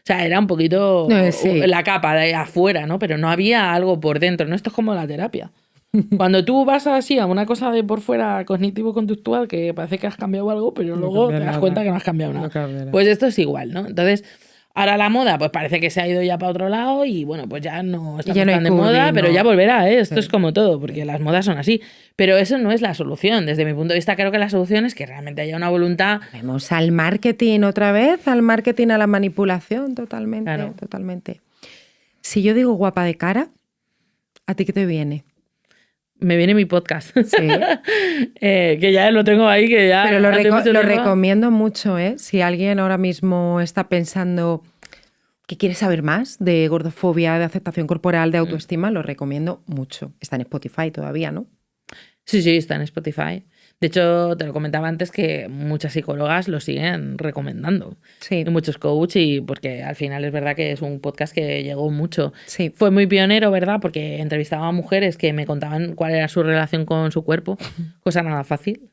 sea, era un poquito No, sí. la capa de afuera, ¿no? Pero no había algo por dentro, ¿no? Esto es como la terapia. Cuando tú vas así a una cosa de por fuera cognitivo-conductual que parece que has cambiado algo, pero No luego cambia te das nada. cuenta que no has cambiado nada. No cambia nada. Pues esto es igual, ¿no? Entonces, ahora la moda, pues parece que se ha ido ya para otro lado y bueno, pues ya no está Ya no hay tan de curvy, moda, pero ¿no? ya volverá, ¿eh? Esto Sí. es como todo, porque las modas son así. Pero eso no es la solución. Desde mi punto de vista, creo que la solución es que realmente haya una voluntad. Vemos al marketing otra vez, al marketing, a la manipulación, totalmente, Claro. totalmente. Si yo digo guapa de cara, ¿a ti qué te viene? me viene mi podcast. Sí. Que ya lo tengo ahí, que ya... Pero lo hace mucho tiempo. recomiendo mucho, ¿eh? Si alguien ahora mismo está pensando que quiere saber más de gordofobia, de aceptación corporal, de autoestima, lo recomiendo mucho. Está en Spotify todavía, ¿no? Sí, sí, está en Spotify. De hecho, te lo comentaba antes que muchas psicólogas lo siguen recomendando. Sí. Y muchos coach, y porque al final es verdad que es un podcast que llegó mucho. Sí. Fue muy pionero, ¿verdad? Porque entrevistaba a mujeres que me contaban cuál era su relación con su cuerpo. Cosa nada fácil.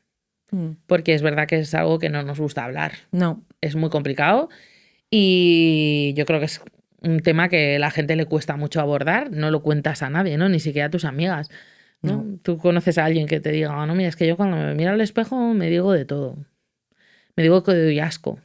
Porque es verdad que es algo que no nos gusta hablar. No. Es muy complicado y yo creo que es un tema que a la gente le cuesta mucho abordar. No lo cuentas a nadie, ¿no? Ni siquiera a tus amigas. ¿no? Tú conoces a alguien que te diga, no, mira, es que yo cuando me miro al espejo me digo de todo. Me digo que doy asco.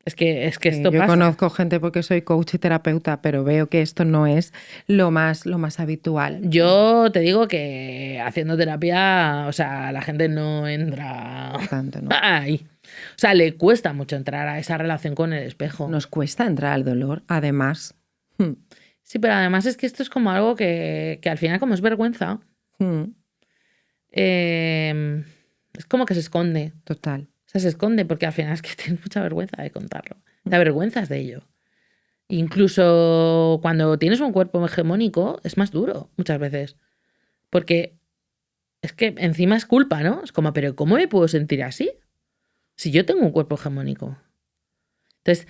Es que esto yo pasa. conozco gente porque soy coach y terapeuta, pero veo que esto no es lo más habitual. Yo te digo que haciendo terapia, o sea, la gente no entra Tanto, ¿no? ahí. O sea, le cuesta mucho entrar a esa relación con el espejo. Nos cuesta entrar al dolor, además. Sí, pero además es que esto es como algo que al final, como es vergüenza, es como que se esconde. Total. O sea, se esconde porque al final es que tienes mucha vergüenza de contarlo. Te avergüenzas de ello. Incluso cuando tienes un cuerpo hegemónico es más duro muchas veces. Porque es que encima es culpa, ¿no? Es como, pero ¿cómo me puedo sentir así? Si yo tengo un cuerpo hegemónico. Entonces,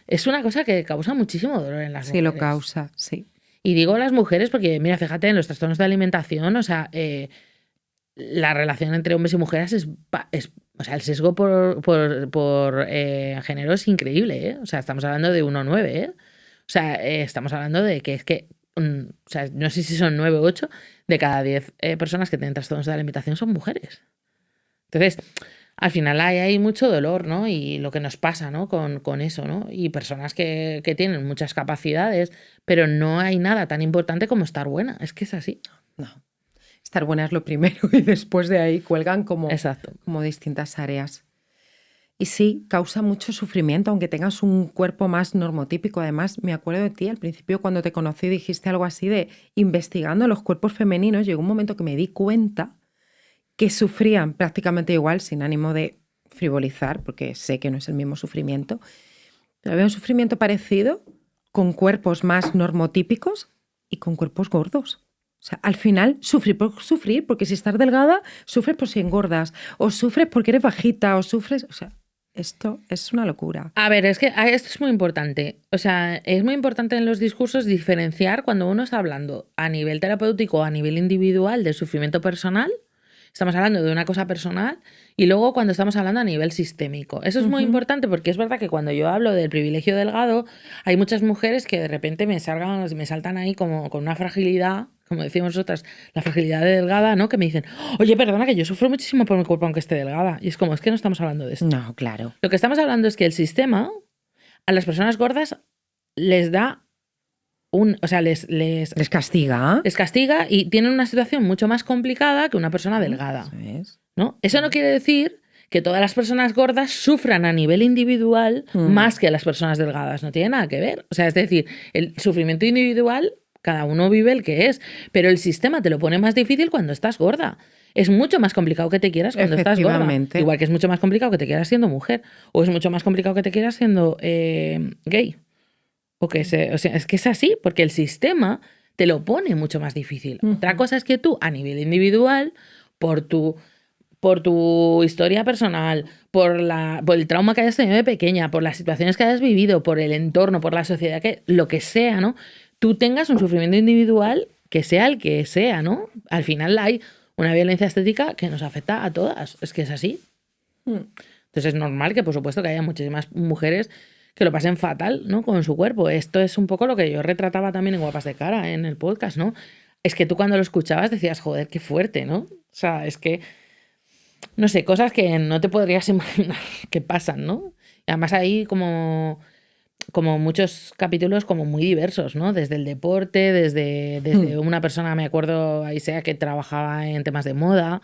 es una cosa que causa muchísimo dolor en las mujeres. Sí, lo causa, sí. Y digo las mujeres porque, mira, fíjate, en los trastornos de alimentación, o sea, la relación entre hombres y mujeres es o sea, el sesgo por género es increíble, ¿eh? O sea, estamos hablando de 1,9, ¿eh? O sea, estamos hablando de que es que, o sea, no sé si son 9 o 8, de cada 10 personas que tienen trastornos de alimentación son mujeres. Entonces, al final hay mucho dolor, ¿no? Y lo que nos pasa, ¿no? Con eso, ¿no? Y personas que tienen muchas capacidades, pero no hay nada tan importante como estar buena. Es que es así. No. Estar buena es lo primero y después de ahí cuelgan como distintas áreas. Y sí, causa mucho sufrimiento, aunque tengas un cuerpo más normotípico. Además, me acuerdo de ti, al principio cuando te conocí dijiste algo así de investigando los cuerpos femeninos, llegó un momento que me di cuenta que sufrían prácticamente igual, sin ánimo de frivolizar, porque sé que no es el mismo sufrimiento, pero había un sufrimiento parecido con cuerpos más normotípicos y con cuerpos gordos. O sea, al final, sufrir por sufrir, porque si estás delgada, sufres por si engordas, o sufres porque eres bajita, o sufres... O sea, esto es una locura. A ver, es que esto es muy importante. O sea, es muy importante en los discursos diferenciar cuando uno está hablando a nivel terapéutico o a nivel individual del sufrimiento personal. Estamos hablando de una cosa personal y luego cuando estamos hablando a nivel sistémico. Eso es muy importante porque es verdad que cuando yo hablo del privilegio delgado, hay muchas mujeres que de repente me saltan ahí como con una fragilidad, como decimos nosotras, la fragilidad de delgada, ¿no? Que me dicen, oye, perdona, que yo sufro muchísimo por mi cuerpo aunque esté delgada. Y es como, es que no estamos hablando de esto. No, claro. Lo que estamos hablando es que el sistema a las personas gordas les da o sea, les castiga. Les castiga y tienen una situación mucho más complicada que una persona delgada. ¿No? Eso no quiere decir que todas las personas gordas sufran a nivel individual más que las personas delgadas. No tiene nada que ver. O sea, es decir, el sufrimiento individual, cada uno vive el que es, pero el sistema te lo pone más difícil cuando estás gorda. Es mucho más complicado que te quieras cuando estás gorda. Igual que es mucho más complicado que te quieras siendo mujer. O es mucho más complicado que te quieras siendo gay. O sea, es que es así, porque el sistema te lo pone mucho más difícil. Otra cosa es que tú, a nivel individual, por tu historia personal, por el trauma que hayas tenido de pequeña, por las situaciones que hayas vivido, por el entorno, por la sociedad, lo que sea, ¿no? Tú tengas un sufrimiento individual que sea el que sea, ¿no? Al final hay una violencia estética que nos afecta a todas. Es que es así. Entonces es normal que, por supuesto, que haya muchísimas mujeres que lo pasen fatal, ¿no? Con su cuerpo. Esto es un poco lo que yo retrataba también en Guapas de Cara, en el podcast, ¿no? Es que tú cuando lo escuchabas decías, joder, qué fuerte, ¿no? O sea, es que, no sé, cosas que no te podrías imaginar que pasan, ¿no? Y además hay como muchos capítulos como muy diversos, ¿no? Desde el deporte, desde una persona, me acuerdo, ahí sea que trabajaba en temas de moda,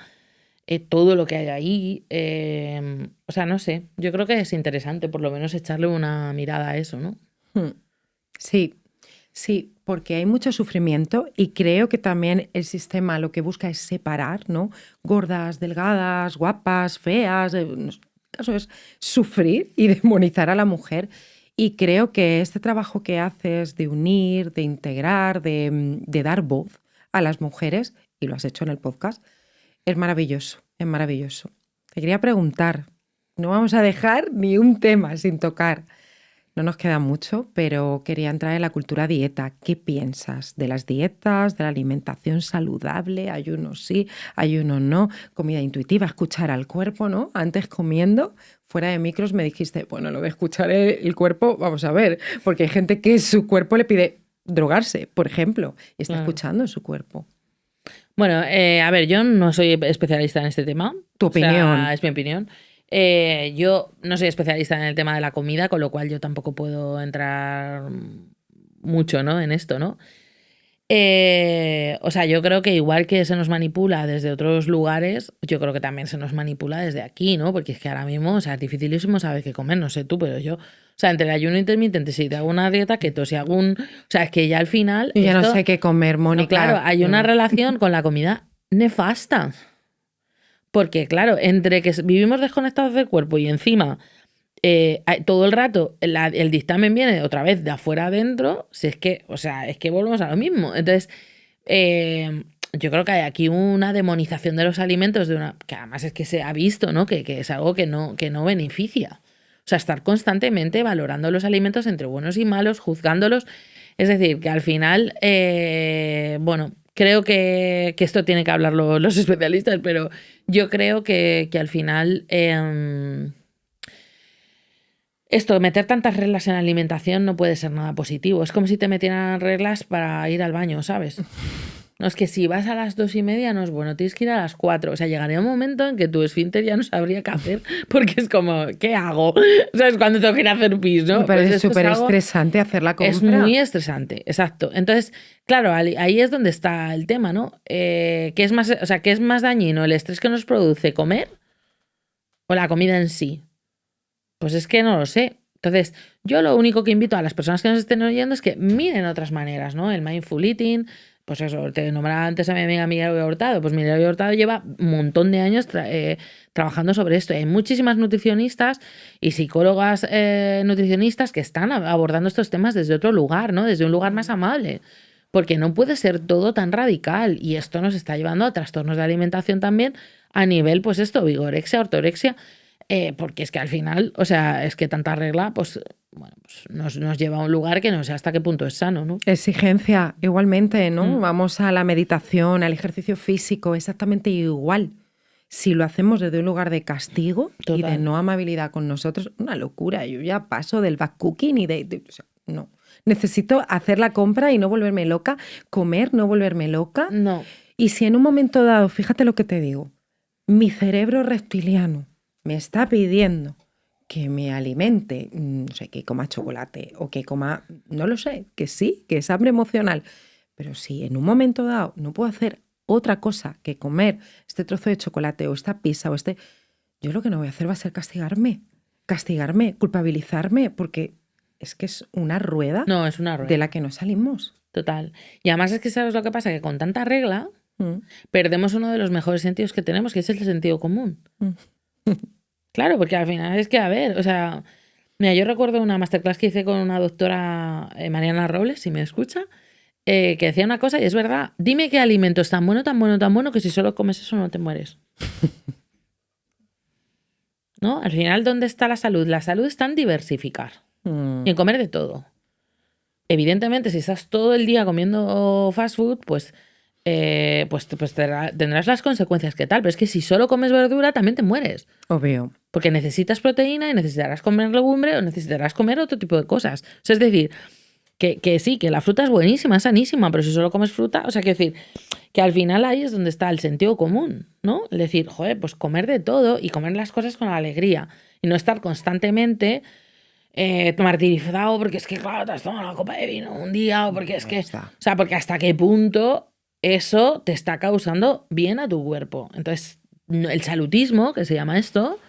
todo lo que hay ahí. O sea, no sé, yo creo que es interesante por lo menos echarle una mirada a eso, ¿no? Sí, Sí, porque hay mucho sufrimiento y creo que también el sistema lo que busca es separar, ¿no? Gordas, delgadas, guapas, feas. En este caso es sufrir y demonizar a la mujer. Y creo que este trabajo que haces de unir, de integrar, de dar voz a las mujeres, y lo has hecho en el podcast, es maravilloso, es maravilloso. Te quería preguntar, no vamos a dejar ni un tema sin tocar. No nos queda mucho, pero quería entrar en la cultura dieta. ¿Qué piensas de las dietas, de la alimentación saludable? Ayuno sí, ayuno no, comida intuitiva, escuchar al cuerpo, ¿no? Antes comiendo, fuera de micros me dijiste, bueno, lo de escuchar el cuerpo, vamos a ver, porque hay gente que su cuerpo le pide drogarse, por ejemplo, y está escuchando su cuerpo. Bueno, a ver, yo no soy especialista en este tema. Tu opinión. O sea, es mi opinión. Yo no soy especialista en el tema de la comida, con lo cual yo tampoco puedo entrar mucho, ¿no? En esto, ¿no? O sea, yo creo que igual que se nos manipula desde otros lugares, yo creo que también se nos manipula desde aquí, ¿no? Porque es que ahora mismo, o sea, es dificilísimo saber qué comer, no sé tú, pero yo, o sea, entre el ayuno intermitente, si te hago una dieta keto, si hago o sea, es que ya al final... Yo ya no sé qué comer, Mónica. No, claro, hay una relación con la comida nefasta. Porque, claro, entre que vivimos desconectados del cuerpo y encima todo el rato el dictamen viene otra vez de afuera adentro, si es que, o sea, es que volvemos a lo mismo. Entonces, yo creo que hay aquí una demonización de los alimentos que además es que se ha visto, ¿no? Que es algo que no beneficia. O sea, estar constantemente valorando los alimentos entre buenos y malos, juzgándolos. Es decir, que al final, bueno, creo que esto tiene que hablarlo los especialistas, pero yo creo que al final esto, meter tantas reglas en la alimentación no puede ser nada positivo. Es como si te metieran reglas para ir al baño, ¿sabes? No, es que si vas a las 2:30 no es bueno, tienes que ir a las 4. O sea, llegaría un momento en que tu esfínter ya no sabría qué hacer, porque es como, ¿qué hago? ¿Sabes? Cuando tengo que ir a hacer pis, ¿no? Me parece súper estresante hacer la compra. Es muy estresante, exacto. Entonces, claro, ahí es donde está el tema, ¿no? ¿Qué es más, o sea, qué es más dañino, el estrés que nos produce comer o la comida en sí? Pues es que no lo sé. Entonces, yo lo único que invito a las personas que nos estén oyendo es que miren otras maneras, ¿no? El mindful eating, pues eso, te nombraba antes a mi amiga Mireia Hurtado. Pues Mireia Hurtado lleva un montón de años trabajando sobre esto. Hay muchísimas nutricionistas y psicólogas nutricionistas que están abordando estos temas desde otro lugar, ¿no? Desde un lugar más amable. Porque no puede ser todo tan radical. Y esto nos está llevando a trastornos de alimentación también a nivel, pues esto, vigorexia, ortorexia. Porque es que al final, o sea, es que tanta regla, pues, bueno, pues nos lleva a un lugar que no sé hasta qué punto es sano, ¿no? Exigencia, igualmente, ¿no? Vamos a la meditación, al ejercicio físico, exactamente igual. Si lo hacemos desde un lugar de castigo y de no amabilidad con nosotros, una locura. Yo ya paso del back cooking y o sea, no. Necesito hacer la compra y no volverme loca, comer, no volverme loca. No. Y si en un momento dado, fíjate lo que te digo, mi cerebro reptiliano me está pidiendo que me alimente, no sé, que coma chocolate o que coma, no lo sé, que sí, que es hambre emocional. Pero si en un momento dado no puedo hacer otra cosa que comer este trozo de chocolate o esta pizza o yo lo que no voy a hacer va a ser castigarme, culpabilizarme, porque es que es una rueda, No, es una rueda de la que no salimos. Total. Y además es que sabes lo que pasa, que con tanta regla perdemos uno de los mejores sentidos que tenemos, que es el sentido común. Claro, porque al final es que, a ver, o sea, mira, yo recuerdo una masterclass que hice con una doctora, Mariana Robles, si me escucha, que decía una cosa y es verdad, dime qué alimento es tan bueno, tan bueno, tan bueno que si solo comes eso no te mueres. ¿No? Al final, ¿dónde está la salud? La salud está en diversificar y en comer de todo. Evidentemente, si estás todo el día comiendo fast food, pues tendrás las consecuencias que tal. Pero es que si solo comes verdura, también te mueres. Obvio. Porque necesitas proteína y necesitarás comer legumbre o necesitarás comer otro tipo de cosas. O sea, es decir, que sí, que la fruta es buenísima, es sanísima, pero si solo comes fruta, o sea, quiero decir, que al final ahí es donde está el sentido común, ¿no? Es decir, joder, pues comer de todo y comer las cosas con alegría y no estar constantemente martirizado porque es que, claro, te has tomado una copa de vino un día o porque es que, o sea, porque hasta qué punto eso te está causando bien a tu cuerpo. Entonces, el salutismo, que se llama esto,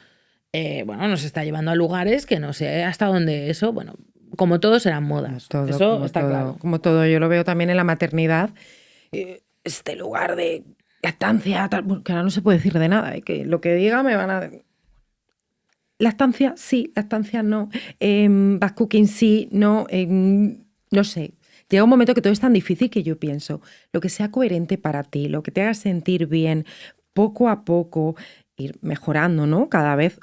bueno, nos está llevando a lugares que no sé hasta dónde eso, bueno, como todo serán modas. Todo, eso está claro. Como todo, yo lo veo también en la maternidad. Este lugar de lactancia, tal, que ahora no se puede decir de nada, que lo que diga me van a... Lactancia sí, lactancia no. Back cooking sí, no. No sé. Llega un momento que todo es tan difícil que yo pienso, lo que sea coherente para ti, lo que te haga sentir bien, poco a poco, ir mejorando, ¿no? Cada vez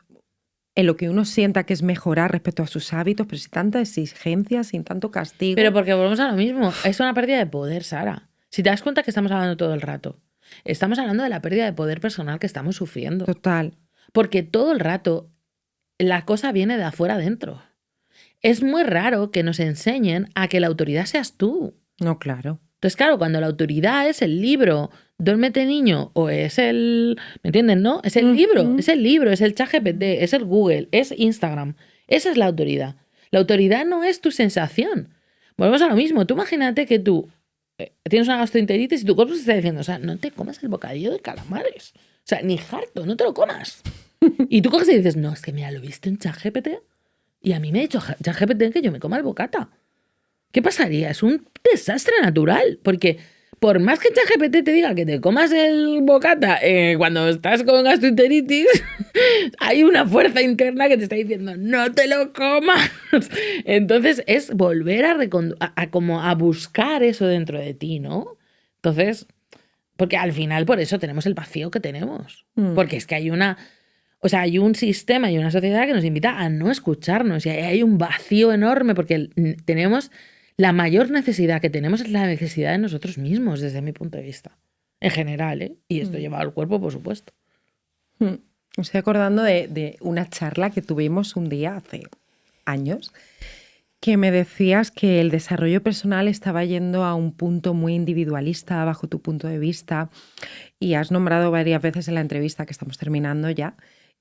en lo que uno sienta que es mejorar respecto a sus hábitos, pero sin tanta exigencia, sin tanto castigo. Pero porque volvemos a lo mismo. Es una pérdida de poder, Sara. Si te das cuenta que estamos hablando todo el rato, estamos hablando de la pérdida de poder personal que estamos sufriendo. Total. Porque todo el rato la cosa viene de afuera adentro. Es muy raro que nos enseñen a que la autoridad seas tú. No, claro. Entonces, claro, cuando la autoridad es el libro, duérmete niño, o es el... ¿Me entienden, no? Es el libro, es el ChatGPT, es el Google, es Instagram. Esa es la autoridad. La autoridad no es tu sensación. Volvemos a lo mismo. Tú imagínate que tú tienes una gastroenteritis y tu cuerpo se está diciendo, o sea, no te comas el bocadillo de calamares. O sea, ni harto, no te lo comas. Y tú coges y dices, no, es que mira, ¿lo viste en ChatGPT? Y a mí me ha dicho ChatGPT que yo me coma el bocata. ¿Qué pasaría? Es un desastre natural. Porque por más que ChatGPT te diga que te comas el bocata cuando estás con gastroenteritis, hay una fuerza interna que te está diciendo, no te lo comas. Entonces es volver a buscar eso dentro de ti, ¿no? Entonces, porque al final por eso tenemos el vacío que tenemos. Porque es que hay hay un sistema y una sociedad que nos invita a no escucharnos y hay un vacío enorme porque tenemos la mayor necesidad que tenemos es la necesidad de nosotros mismos desde mi punto de vista. En general, ¿eh? Y esto lleva al cuerpo, por supuesto. Me estoy acordando de una charla que tuvimos un día hace años que me decías que el desarrollo personal estaba yendo a un punto muy individualista bajo tu punto de vista y has nombrado varias veces en la entrevista que estamos terminando ya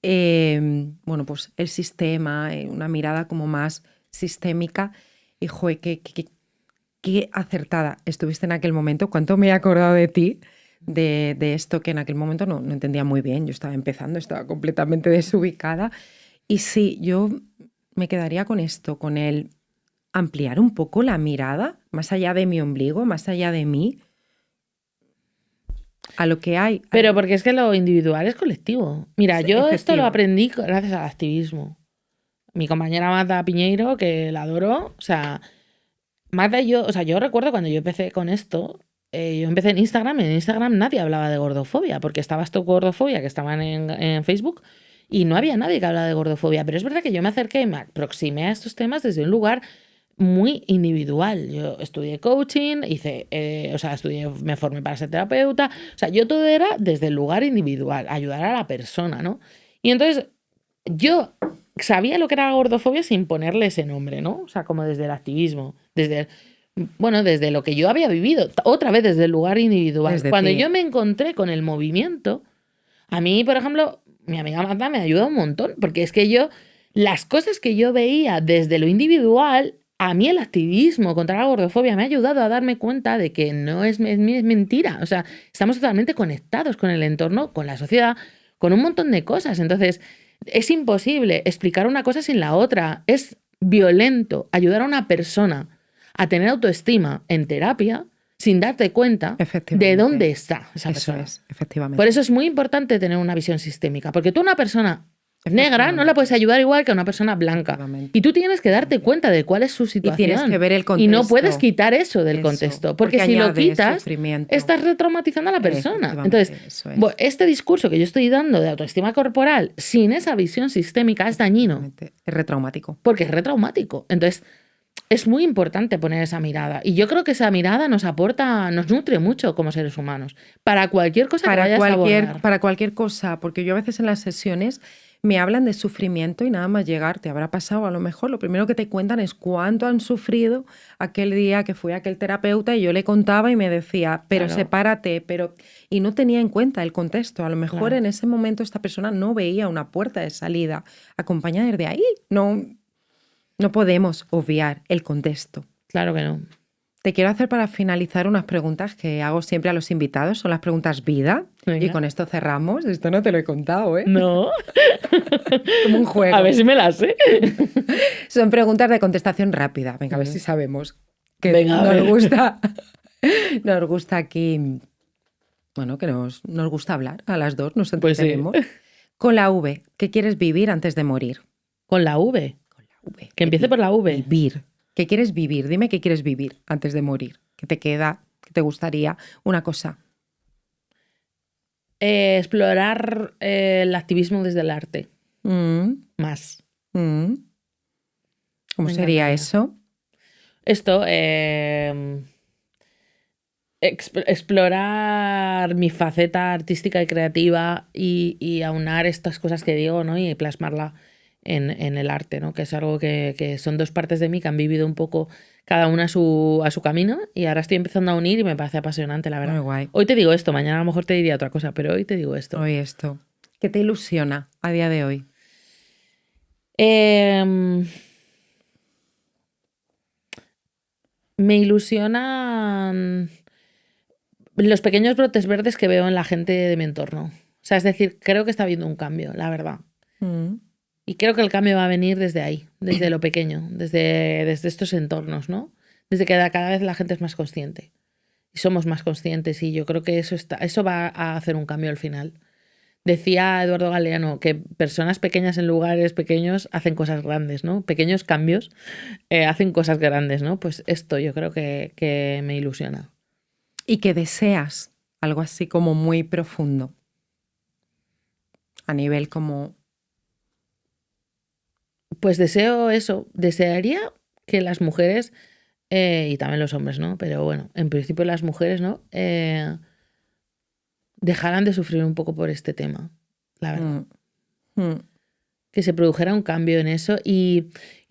bueno, pues el sistema, una mirada como más sistémica. Y, joder, qué acertada estuviste en aquel momento. ¿Cuánto me he acordado de ti, de esto que en aquel momento no entendía muy bien? Yo estaba empezando, estaba completamente desubicada. Y sí, yo me quedaría con esto, con el ampliar un poco la mirada, más allá de mi ombligo, más allá de mí, a lo que hay. Pero porque es que lo individual es colectivo. Mira, Sí, yo efectivo. esto lo aprendí gracias al activismo. Mi compañera Marta Piñeiro, que la adoro, o sea, Marta y yo, o sea, yo recuerdo cuando yo empecé con esto, yo empecé en Instagram nadie hablaba de gordofobia, porque estaba Stop Gordofobia, que estaban en Facebook, y no había nadie que hablara de gordofobia, pero es verdad que yo me acerqué y me aproximé a estos temas desde un lugar muy individual. Yo estudié coaching, me formé para ser terapeuta. O sea, yo todo era desde el lugar individual, ayudar a la persona, ¿no? Y entonces yo sabía lo que era gordofobia sin ponerle ese nombre, ¿no? O sea, como desde el activismo, desde lo que yo había vivido, otra vez desde el lugar individual. Desde Cuando ti. yo me encontré con el movimiento, a mí, por ejemplo, mi amiga Marta me ayudó un montón, porque es que las cosas que yo veía desde lo individual, a mí el activismo contra la gordofobia me ha ayudado a darme cuenta de que no es mentira. O sea, estamos totalmente conectados con el entorno, con la sociedad, con un montón de cosas. Entonces, es imposible explicar una cosa sin la otra. Es violento ayudar a una persona a tener autoestima en terapia sin darte cuenta de dónde está esa persona. Eso es, efectivamente. Por eso es muy importante tener una visión sistémica, porque tú a una persona negra no la puedes ayudar igual que a una persona blanca. Y tú tienes que darte cuenta de cuál es su situación. Y tienes que ver el contexto. Y no puedes quitar eso del contexto, porque si lo quitas, estás retraumatizando a la persona. Entonces, este discurso que yo estoy dando de autoestima corporal sin esa visión sistémica es dañino. Es retraumático. Porque es retraumático. Entonces, es muy importante poner esa mirada. Y yo creo que esa mirada nos nutre mucho como seres humanos. Para cualquier cosa que vayas a abordar. Para cualquier cosa, porque yo a veces en las sesiones me hablan de sufrimiento y nada más llegar, te habrá pasado a lo mejor, lo primero que te cuentan es cuánto han sufrido aquel día que fui a aquel terapeuta y yo le contaba y me decía, pero claro, sepárate, y no tenía en cuenta el contexto. A lo mejor claro, en ese momento esta persona no veía una puerta de salida. Acompaña desde ahí. No podemos obviar el contexto. Claro que no. Te quiero hacer para finalizar unas preguntas que hago siempre a los invitados. Son las preguntas vida. Venga. Y con esto cerramos. Esto no te lo he contado, ¿eh? No. Como un juego. A ver si me las sé. Son preguntas de contestación rápida. Venga, a ver si sabemos. Que Venga, a ver. Nos gusta aquí... Bueno, que nos gusta hablar a las dos. Nos Pues sí. entretenemos. Con la V, ¿qué quieres vivir antes de morir? Con la V. Con la V. Que empiece por la V. Vivir. ¿Qué quieres vivir? Dime qué quieres vivir antes de morir. ¿Qué te queda? ¿Qué te gustaría? Una cosa. Explorar el activismo desde el arte. Más. ¿Cómo Me sería encantaría. eso? Esto, explorar mi faceta artística y creativa y aunar estas cosas que digo, ¿no? Y plasmarla en el arte, ¿no? Que es algo que son dos partes de mí que han vivido un poco cada una a su camino y ahora estoy empezando a unir y me parece apasionante, la verdad. Muy guay. Hoy te digo esto, mañana a lo mejor te diría otra cosa, pero hoy te digo esto. Hoy esto. ¿Qué te ilusiona a día de hoy? Me ilusionan los pequeños brotes verdes que veo en la gente de mi entorno. O sea, es decir, creo que está habiendo un cambio, la verdad. Y creo que el cambio va a venir desde ahí, desde lo pequeño, desde estos entornos, ¿no? Desde que cada vez la gente es más consciente. Y somos más conscientes y yo creo que eso va a hacer un cambio al final. Decía Eduardo Galeano que personas pequeñas en lugares pequeños hacen cosas grandes, ¿no? Pequeños cambios hacen cosas grandes, ¿no? Pues esto yo creo que me ilusiona. Y que deseas algo así como muy profundo. A nivel como... Pues deseo eso. Desearía que las mujeres, y también los hombres, ¿no? Pero bueno, en principio las mujeres, ¿no? Dejaran de sufrir un poco por este tema, la verdad. Que se produjera un cambio en eso y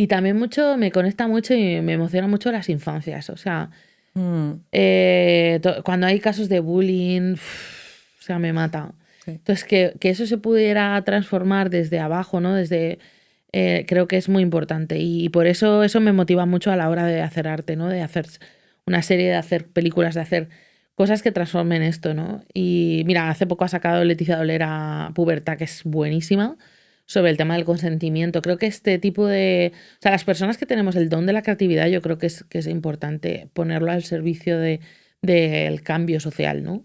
también mucho, me conecta mucho y me emociona mucho las infancias, o sea, cuando hay casos de bullying, o sea, me mata. Sí. Entonces, que eso se pudiera transformar desde abajo, ¿no? Creo que es muy importante y por eso me motiva mucho a la hora de hacer arte, ¿no? De hacer una serie, de hacer películas, de hacer cosas que transformen esto, ¿no? Y mira, hace poco ha sacado Leticia Dolera Pubertad, que es buenísima, sobre el tema del consentimiento. Creo que este tipo de... O sea, las personas que tenemos el don de la creatividad, yo creo que es importante ponerlo al servicio del cambio social, ¿no?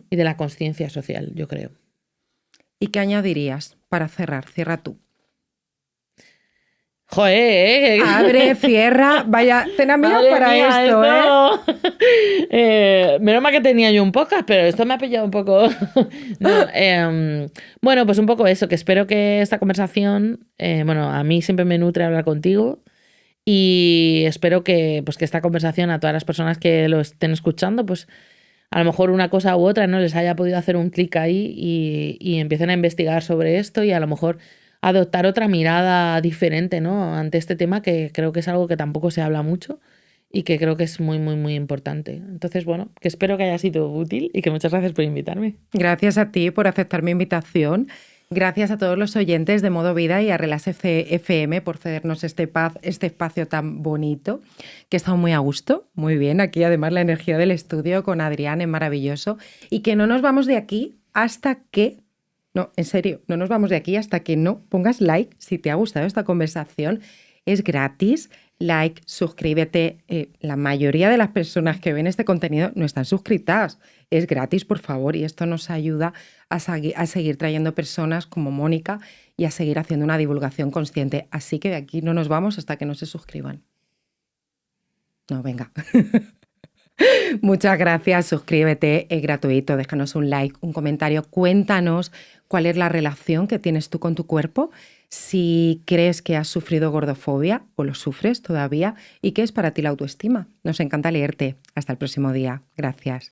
Y de la conciencia social, yo creo. ¿Y qué añadirías para cerrar? Cierra tú. ¡Joder! Abre, cierra. Vaya, ten amigos Madre para mía, esto, ¿eh? Menos mal que tenía yo un podcast, pero esto me ha pillado un poco. No, bueno, pues un poco eso, que espero que esta conversación, bueno, a mí siempre me nutre hablar contigo y espero que esta conversación a todas las personas que lo estén escuchando, pues a lo mejor una cosa u otra no les haya podido hacer un clic ahí y empiecen a investigar sobre esto y a lo mejor adoptar otra mirada diferente, ¿no? Ante este tema que creo que es algo que tampoco se habla mucho y que creo que es muy, muy, muy importante. Entonces, bueno, que espero que haya sido útil y que muchas gracias por invitarme. Gracias a ti por aceptar mi invitación. Gracias a todos los oyentes de Modo Vida y a Relax FM por cedernos este espacio tan bonito, que he estado muy a gusto, muy bien. Aquí además la energía del estudio con Adrián es maravilloso. Y que no nos vamos de aquí hasta que... No, en serio, no nos vamos de aquí hasta que no pongas like si te ha gustado esta conversación. Es gratis. Like, suscríbete. La mayoría de las personas que ven este contenido no están suscritas. Es gratis, por favor, y esto nos ayuda a seguir trayendo personas como Mónica y a seguir haciendo una divulgación consciente. Así que de aquí no nos vamos hasta que no se suscriban. No, venga. Muchas gracias, suscríbete, es gratuito, déjanos un like, un comentario, cuéntanos cuál es la relación que tienes tú con tu cuerpo, si crees que has sufrido gordofobia o lo sufres todavía y qué es para ti la autoestima. Nos encanta leerte. Hasta el próximo día. Gracias.